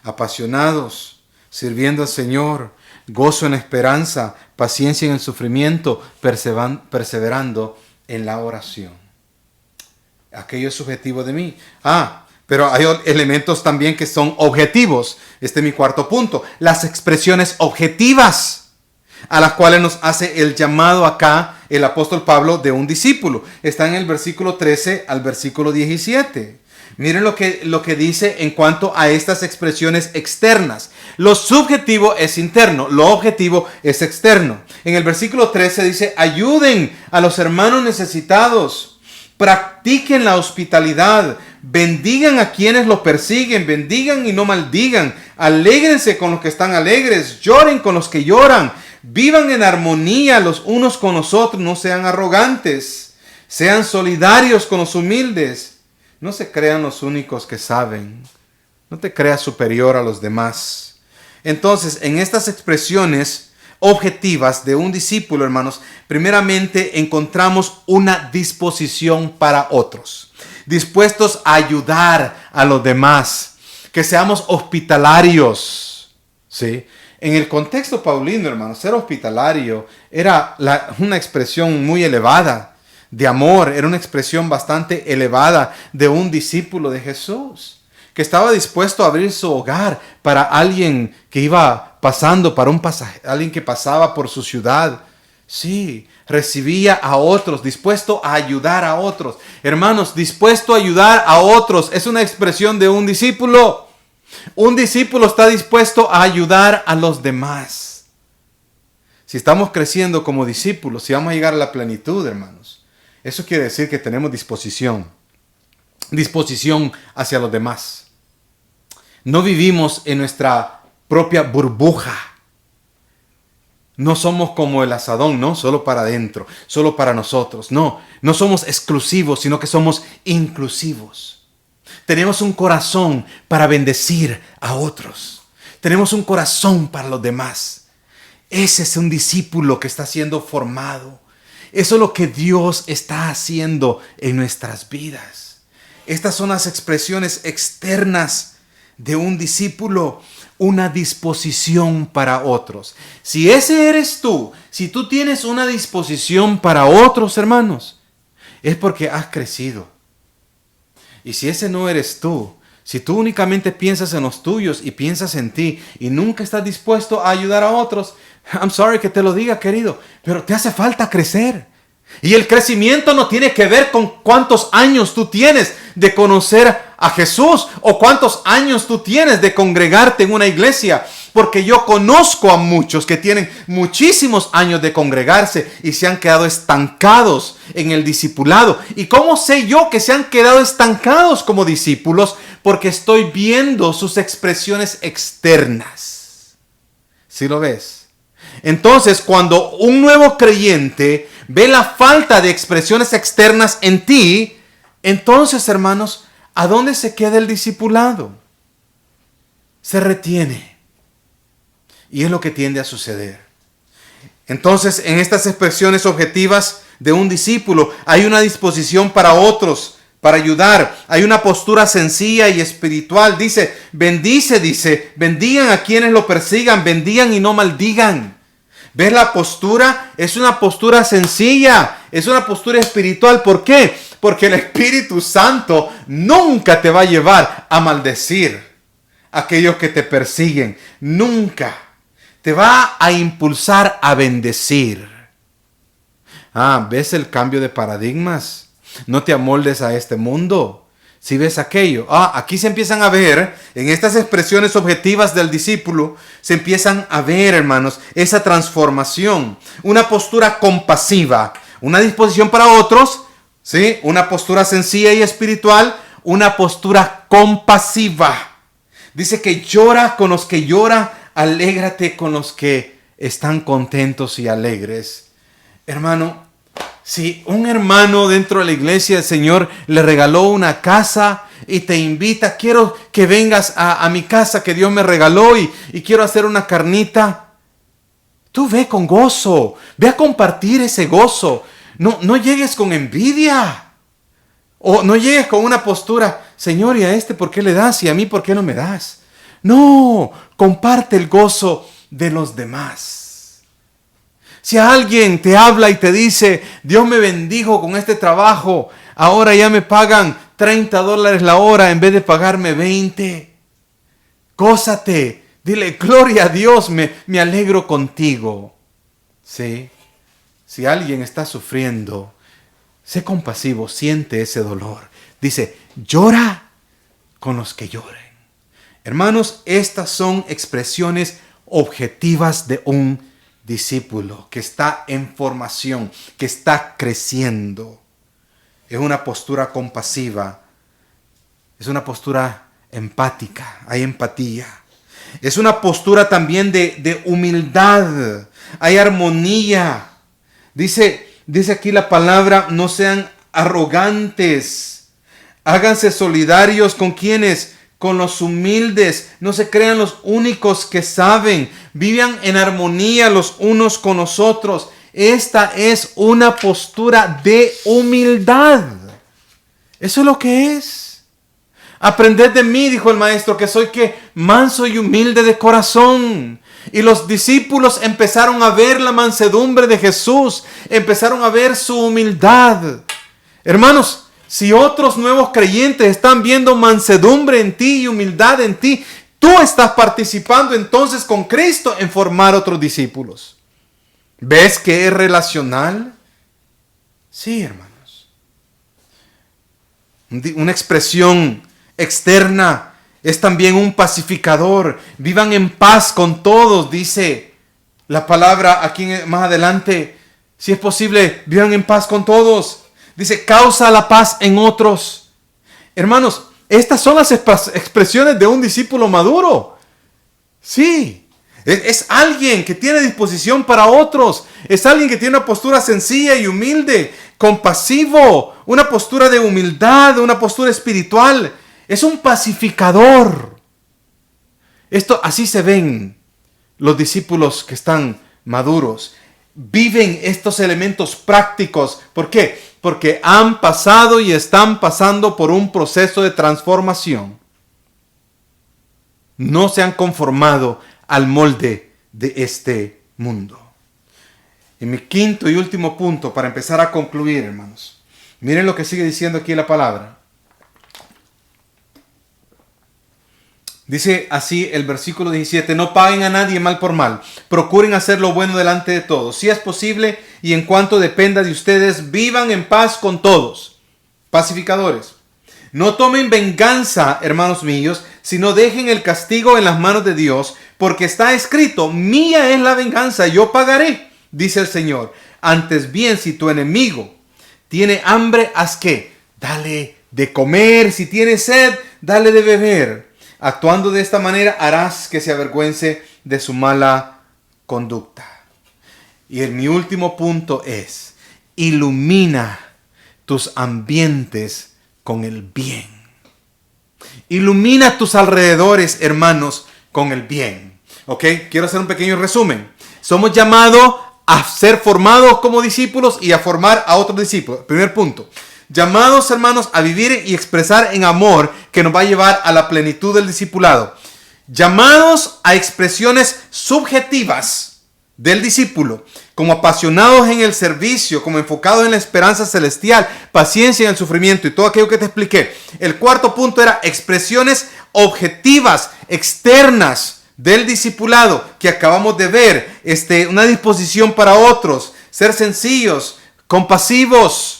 Apasionados, sirviendo al Señor, gozo en la esperanza, paciencia en el sufrimiento, perseverando en la oración. Aquello es subjetivo de mí. Pero hay elementos también que son objetivos. Este es mi cuarto punto. Las expresiones objetivas a las cuales nos hace el llamado acá el apóstol Pablo de un discípulo. Está en el versículo 13 al versículo 17. Miren lo que dice en cuanto a estas expresiones externas. Lo subjetivo es interno, lo objetivo es externo. En el versículo 13 dice: ayuden a los hermanos necesitados, practiquen la hospitalidad, bendigan a quienes los persiguen, bendigan y no maldigan, alégrense con los que están alegres, lloren con los que lloran, vivan en armonía los unos con los otros, no sean arrogantes, sean solidarios con los humildes. No se crean los únicos que saben. No te creas superior a los demás. Entonces, en estas expresiones objetivas de un discípulo, hermanos, primeramente encontramos una disposición para otros. Dispuestos a ayudar a los demás. Que seamos hospitalarios. ¿Sí? En el contexto paulino, hermanos, ser hospitalario era una expresión muy elevada de amor, era una expresión bastante elevada de un discípulo de Jesús, que estaba dispuesto a abrir su hogar para alguien que iba pasando, para alguien que pasaba por su ciudad. Sí, recibía a otros, dispuesto a ayudar a otros. Hermanos, dispuesto a ayudar a otros es una expresión de un discípulo. Un discípulo está dispuesto a ayudar a los demás. Si estamos creciendo como discípulos, si vamos a llegar a la plenitud, hermanos, eso quiere decir que tenemos disposición hacia los demás. No vivimos en nuestra propia burbuja. No somos como el asadón, ¿no? Solo para adentro, solo para nosotros. No somos exclusivos, sino que somos inclusivos. Tenemos un corazón para bendecir a otros. Tenemos un corazón para los demás. Ese es un discípulo que está siendo formado. Eso es lo que Dios está haciendo en nuestras vidas. Estas son las expresiones externas de un discípulo, una disposición para otros. Si ese eres tú, si tú tienes una disposición para otros, hermanos, es porque has crecido. Y si ese no eres tú, si tú únicamente piensas en los tuyos y piensas en ti y nunca estás dispuesto a ayudar a otros, I'm sorry que te lo diga, querido, pero te hace falta crecer. Y el crecimiento no tiene que ver con cuántos años tú tienes de conocer a Jesús o cuántos años tú tienes de congregarte en una iglesia. Porque yo conozco a muchos que tienen muchísimos años de congregarse y se han quedado estancados en el discipulado. ¿Y cómo sé yo que se han quedado estancados como discípulos? Porque estoy viendo sus expresiones externas. ¿Sí lo ves? Entonces, cuando un nuevo creyente ve la falta de expresiones externas en ti, entonces, hermanos, ¿a dónde se queda el discipulado? Se retiene. Y es lo que tiende a suceder. Entonces, en estas expresiones objetivas de un discípulo, hay una disposición para otros, para ayudar. Hay una postura sencilla y espiritual. Dice, bendigan a quienes lo persigan, bendigan y no maldigan. ¿Ves la postura? Es una postura sencilla, es una postura espiritual. ¿Por qué? Porque el Espíritu Santo nunca te va a llevar a maldecir a aquellos que te persiguen. Nunca. Te va a impulsar a bendecir. ¿Ves el cambio de paradigmas? No te amoldes a este mundo. Si ves aquello, aquí se empiezan a ver, en estas expresiones objetivas del discípulo, se empiezan a ver, hermanos, esa transformación. Una postura compasiva, una disposición para otros, ¿sí? Una postura sencilla y espiritual, una postura compasiva. Dice que llora con los que lloran, alégrate con los que están contentos y alegres. Hermano, Si un hermano dentro de la iglesia del Señor le regaló una casa y te invita, quiero que vengas a mi casa que Dios me regaló y quiero hacer una carnita, tú ve con gozo, ve a compartir ese gozo. No llegues con envidia. O no llegues con una postura, Señor, ¿y a este por qué le das? ¿Y a mí por qué no me das? No, comparte el gozo de los demás. Si alguien te habla y te dice, Dios me bendijo con este trabajo, ahora ya me pagan $30 la hora en vez de pagarme 20. Gózate, dile, gloria a Dios, me alegro contigo. ¿Sí? Si alguien está sufriendo, sé compasivo, siente ese dolor. Dice, llora con los que lloren. Hermanos, estas son expresiones objetivas de un discípulo que está en formación, que está creciendo. Es una postura compasiva, es una postura empática, hay empatía. Es una postura también de humildad, hay armonía. Dice aquí la palabra, no sean arrogantes, háganse solidarios con quienes, con los humildes, no se crean los únicos que saben, vivan en armonía los unos con los otros. Esta es una postura de humildad. Eso es lo que es. Aprended de mí, dijo el maestro, que soy manso y humilde de corazón. Y los discípulos empezaron a ver la mansedumbre de Jesús, empezaron a ver su humildad. Hermanos, si otros nuevos creyentes están viendo mansedumbre en ti y humildad en ti, tú estás participando entonces con Cristo en formar otros discípulos. ¿Ves que es relacional? Sí, hermanos. Una expresión externa es también un pacificador. Vivan en paz con todos, dice la palabra aquí más adelante. Si es posible, vivan en paz con todos. Dice, causa la paz en otros. Hermanos, estas son las expresiones de un discípulo maduro. Sí, es alguien que tiene disposición para otros. Es alguien que tiene una postura sencilla y humilde, compasivo, una postura de humildad, una postura espiritual. Es un pacificador. Así se ven los discípulos que están maduros. Viven estos elementos prácticos. ¿Por qué? Porque han pasado y están pasando por un proceso de transformación. No se han conformado al molde de este mundo. Y mi quinto y último punto para empezar a concluir, hermanos. Miren lo que sigue diciendo aquí la palabra. Dice así el versículo 17, no paguen a nadie mal por mal, procuren hacer lo bueno delante de todos. Si es posible y en cuanto dependa de ustedes, vivan en paz con todos. Pacificadores. No tomen venganza, hermanos míos, sino dejen el castigo en las manos de Dios, porque está escrito, mía es la venganza, yo pagaré, dice el Señor. Antes bien, si tu enemigo tiene hambre, haz qué, dale de comer, si tiene sed, dale de beber. Actuando de esta manera harás que se avergüence de su mala conducta. Y mi último punto es, ilumina tus ambientes con el bien. Ilumina tus alrededores, hermanos, con el bien. ¿Ok? Quiero hacer un pequeño resumen. Somos llamados a ser formados como discípulos y a formar a otros discípulos. Primer punto. Llamados, hermanos, a vivir y expresar en amor que nos va a llevar a la plenitud del discipulado. Llamados a expresiones subjetivas del discípulo, como apasionados en el servicio, como enfocados en la esperanza celestial, paciencia en el sufrimiento y todo aquello que te expliqué. El cuarto punto era expresiones objetivas, externas del discipulado que acabamos de ver. Una disposición para otros, ser sencillos, compasivos,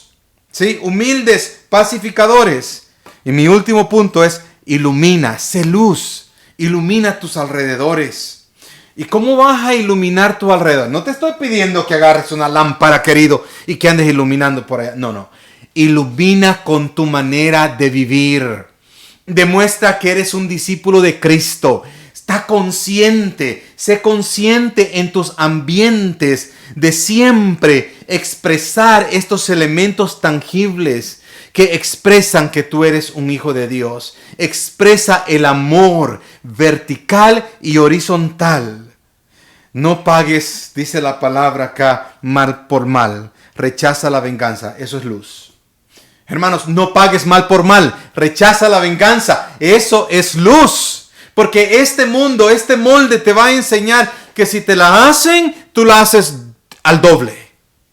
¿sí? Humildes, pacificadores. Y mi último punto es ilumina, sé luz, ilumina tus alrededores. ¿Y cómo vas a iluminar tu alrededor? No te estoy pidiendo que agarres una lámpara, querido, y que andes iluminando por allá. No. Ilumina con tu manera de vivir. Demuestra que eres un discípulo de Cristo. Está consciente, sé consciente en tus ambientes de siempre expresar estos elementos tangibles que expresan que tú eres un hijo de Dios. Expresa el amor vertical y horizontal. No pagues, dice la palabra acá, mal por mal. Rechaza la venganza. Eso es luz. Hermanos, no pagues mal por mal. Rechaza la venganza. Eso es luz. Porque este mundo, este molde te va a enseñar que si te la hacen, tú la haces al doble.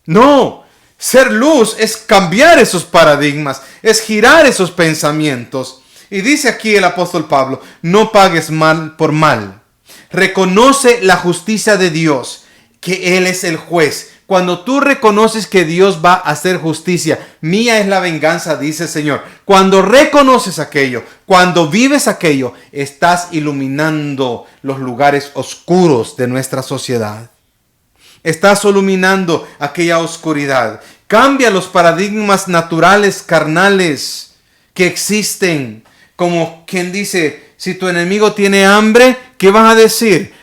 No. Ser luz es cambiar esos paradigmas. Es girar esos pensamientos. Y dice aquí el apóstol Pablo, no pagues mal por mal. Reconoce la justicia de Dios, que Él es el juez. Cuando tú reconoces que Dios va a hacer justicia, mía es la venganza, dice el Señor. Cuando reconoces aquello, cuando vives aquello, estás iluminando los lugares oscuros de nuestra sociedad. Estás iluminando aquella oscuridad. Cambia los paradigmas naturales, carnales, que existen. Como quien dice, si tu enemigo tiene hambre, ¿qué vas a decir?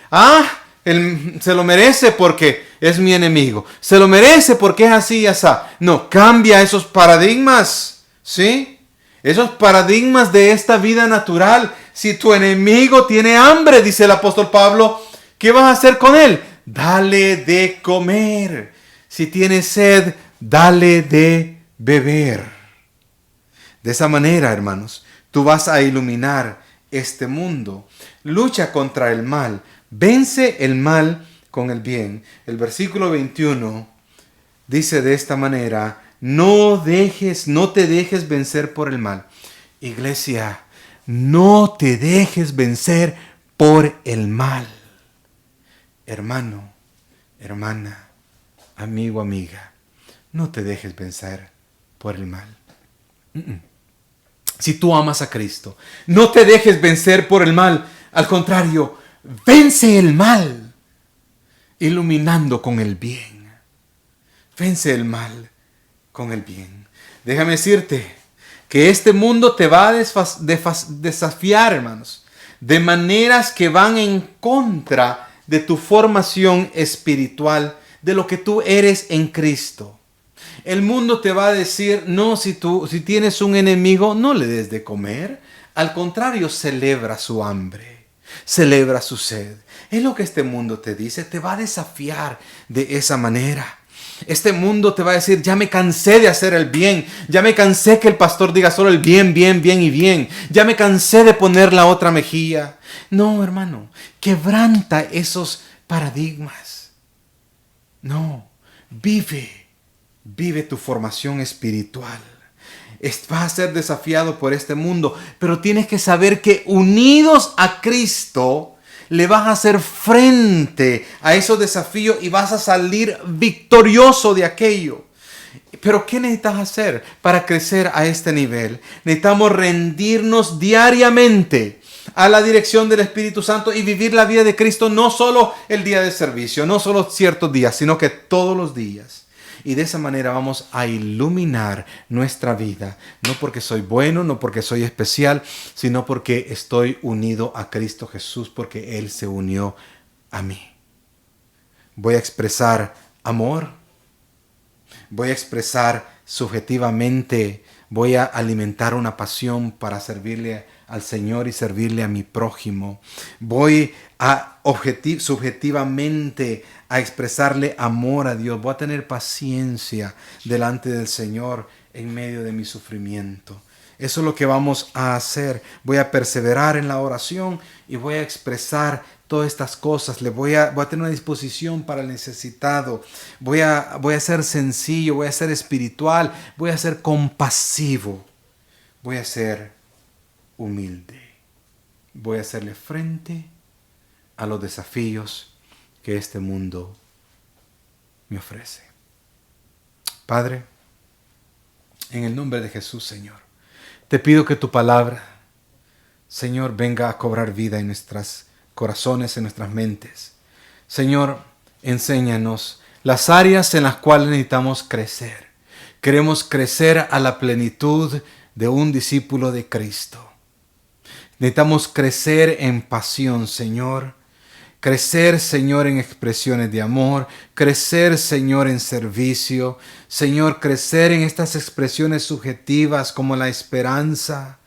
Él se lo merece porque es mi enemigo. Se lo merece porque es así y así. No, cambia esos paradigmas, ¿sí? Esos paradigmas de esta vida natural. Si tu enemigo tiene hambre, dice el apóstol Pablo, ¿qué vas a hacer con él? Dale de comer. Si tiene sed, dale de beber. De esa manera, hermanos, tú vas a iluminar este mundo. Lucha contra el mal. Vence el mal con el bien. El versículo 21 dice de esta manera, no te dejes vencer por el mal. Iglesia, no te dejes vencer por el mal. Hermano, hermana, amigo, amiga, no te dejes vencer por el mal. Si tú amas a Cristo, no te dejes vencer por el mal. Al contrario, vence el mal, iluminando con el bien. Vence el mal con el bien. Déjame decirte que este mundo te va a desafiar, hermanos, de maneras que van en contra de tu formación espiritual, de lo que tú eres en Cristo. El mundo te va a decir, no, si tienes un enemigo, no le des de comer. Al contrario, celebra su hambre, celebra su sed. Es lo que este mundo te dice, te va a desafiar de esa manera. Este mundo te va a decir, ya me cansé de hacer el bien, ya me cansé que el pastor diga solo el bien, bien, bien y bien, ya me cansé de poner la otra mejilla. No, hermano, quebranta esos paradigmas. No, vive tu formación espiritual. Vas a ser desafiado por este mundo, pero tienes que saber que unidos a Cristo le vas a hacer frente a esos desafíos y vas a salir victorioso de aquello. Pero ¿qué necesitas hacer para crecer a este nivel? Necesitamos rendirnos diariamente a la dirección del Espíritu Santo y vivir la vida de Cristo, no solo el día de servicio, no solo ciertos días, sino que todos los días. Y de esa manera vamos a iluminar nuestra vida. No porque soy bueno, no porque soy especial, sino porque estoy unido a Cristo Jesús, porque Él se unió a mí. Voy a expresar amor. Voy a expresar subjetivamente. Voy a alimentar una pasión para servirle al Señor y servirle a mi prójimo. Voy a subjetivamente a expresarle amor a Dios. Voy a tener paciencia delante del Señor en medio de mi sufrimiento. Eso es lo que vamos a hacer. Voy a perseverar en la oración y voy a expresar todas estas cosas. Voy a tener una disposición para el necesitado. Voy a ser sencillo, voy a ser espiritual, voy a ser compasivo. Voy a ser humilde. Voy a hacerle frente a los desafíos que este mundo me ofrece. Padre, en el nombre de Jesús, Señor, te pido que tu palabra, Señor, venga a cobrar vida en nuestros corazones, en nuestras mentes. Señor, enséñanos las áreas en las cuales necesitamos crecer. Queremos crecer a la plenitud de un discípulo de Cristo. Necesitamos crecer en pasión, Señor. Crecer, Señor, en expresiones de amor. Crecer, Señor, en servicio. Señor, crecer en estas expresiones subjetivas como la esperanza,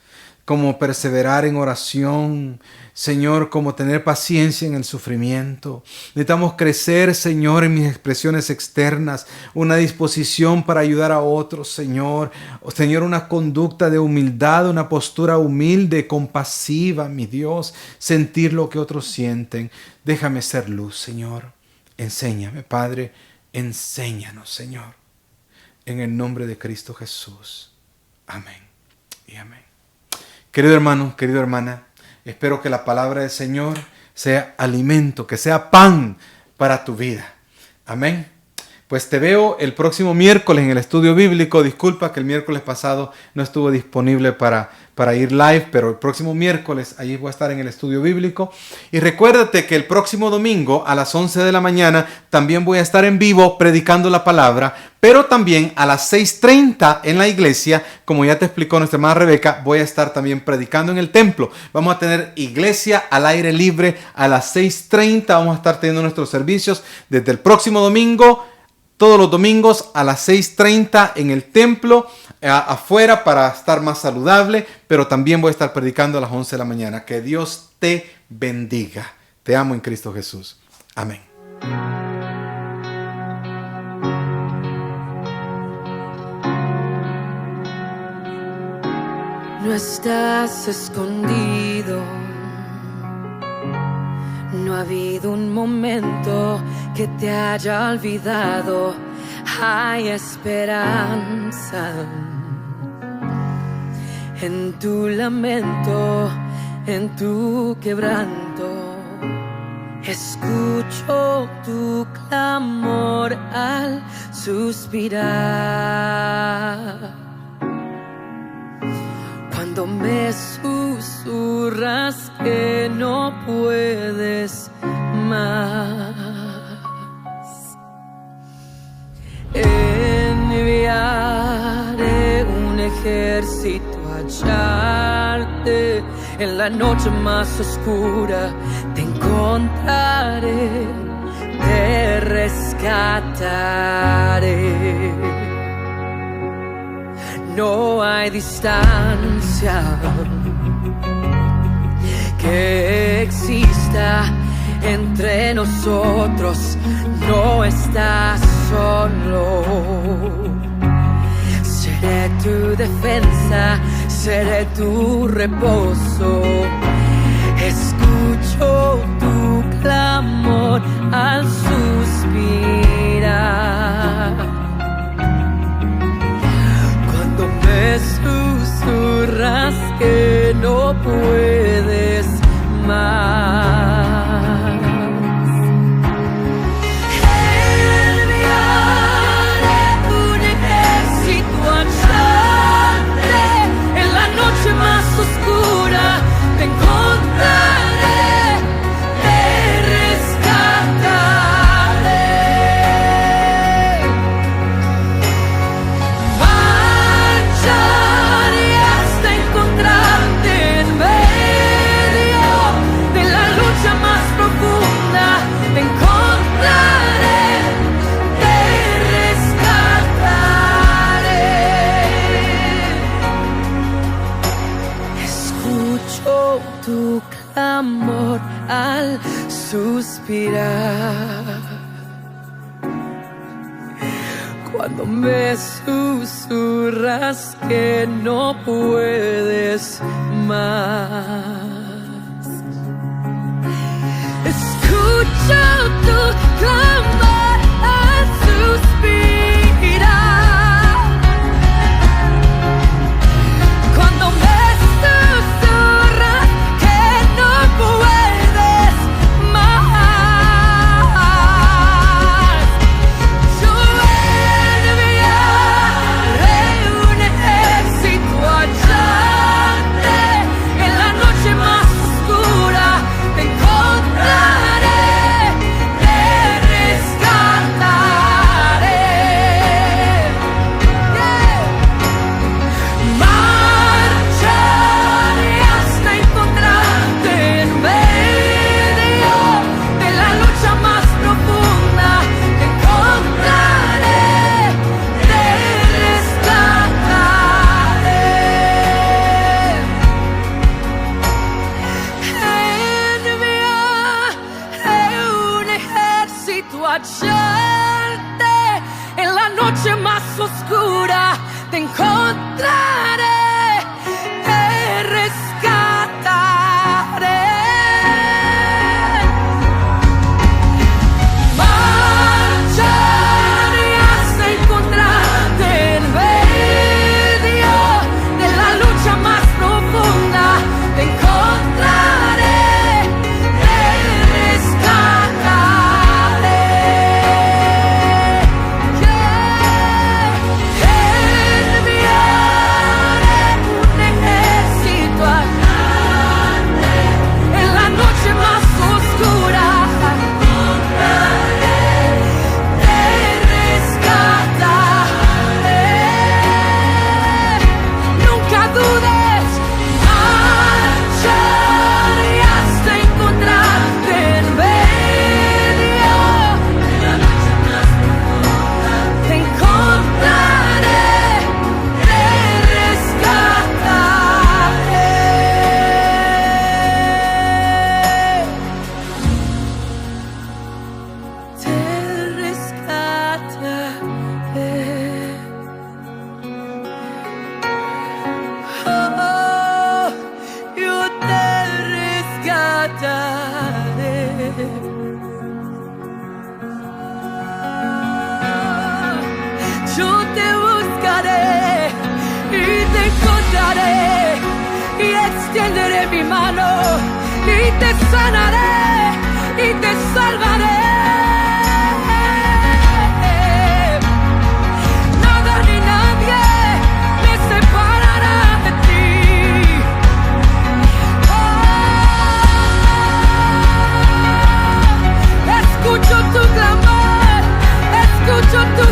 como perseverar en oración, Señor, como tener paciencia en el sufrimiento. Necesitamos crecer, Señor, en mis expresiones externas, una disposición para ayudar a otros, Señor. Señor, una conducta de humildad, una postura humilde, compasiva, mi Dios, sentir lo que otros sienten. Déjame ser luz, Señor. Enséñame, Padre, enséñanos, Señor. En el nombre de Cristo Jesús. Amén y amén. Querido hermano, querida hermana, espero que la palabra del Señor sea alimento, que sea pan para tu vida. Amén. Pues te veo el próximo miércoles en el estudio bíblico. Disculpa que el miércoles pasado no estuvo disponible para ir live, pero el próximo miércoles allí voy a estar en el estudio bíblico. Y recuérdate que el próximo domingo a las 11 de la mañana también voy a estar en vivo predicando la palabra, pero también a las 6:30 en la iglesia, como ya te explicó nuestra hermana Rebeca, voy a estar también predicando en el templo. Vamos a tener iglesia al aire libre a las 6:30. Vamos a estar teniendo nuestros servicios desde el próximo domingo, todos los domingos a las 6:30 en el templo, afuera para estar más saludable, pero también voy a estar predicando a las 11 de la mañana. Que Dios te bendiga. Te amo en Cristo Jesús. Amén. No estás escondido. No ha habido un momento que te haya olvidado. Hay esperanza en tu lamento, en tu quebranto. Escucho tu clamor al suspirar. Cuando me susurras que no puedes más, enviaré un ejército a hallarte. En la noche más oscura te encontraré, te rescataré. No hay distancia que exista entre nosotros, no estás solo. Seré tu defensa, seré tu reposo. Escucho tu clamor al suspirar. Me susurras que no puedes más. Enviaré un ejército a hallarte. En la noche más oscura te encontraré, te rescataré. Tu clamor al suspirar. Cuando me susurras que no puedes más. Escucho tu clamor al suspirar. Cuando me en la noche más oscura te encontraré, te rescataré. Marcharé hasta encontrarte en medio de la lucha más profunda, te encontraré, te rescataré. Enviaré un ejército a ganarte en la noche más oscura. Te rescataré. Nunca dudes, marcharé hasta encontrarte en medio de la noche más profunda. Te encontraré, te rescataré. Te rescataré. Oh, yo te rescataré. Yo te buscaré y te encontraré y extenderé mi mano y te sanaré y te salvaré. Nada ni nadie me separará de ti. Oh, escucho tu clamor, escucho tu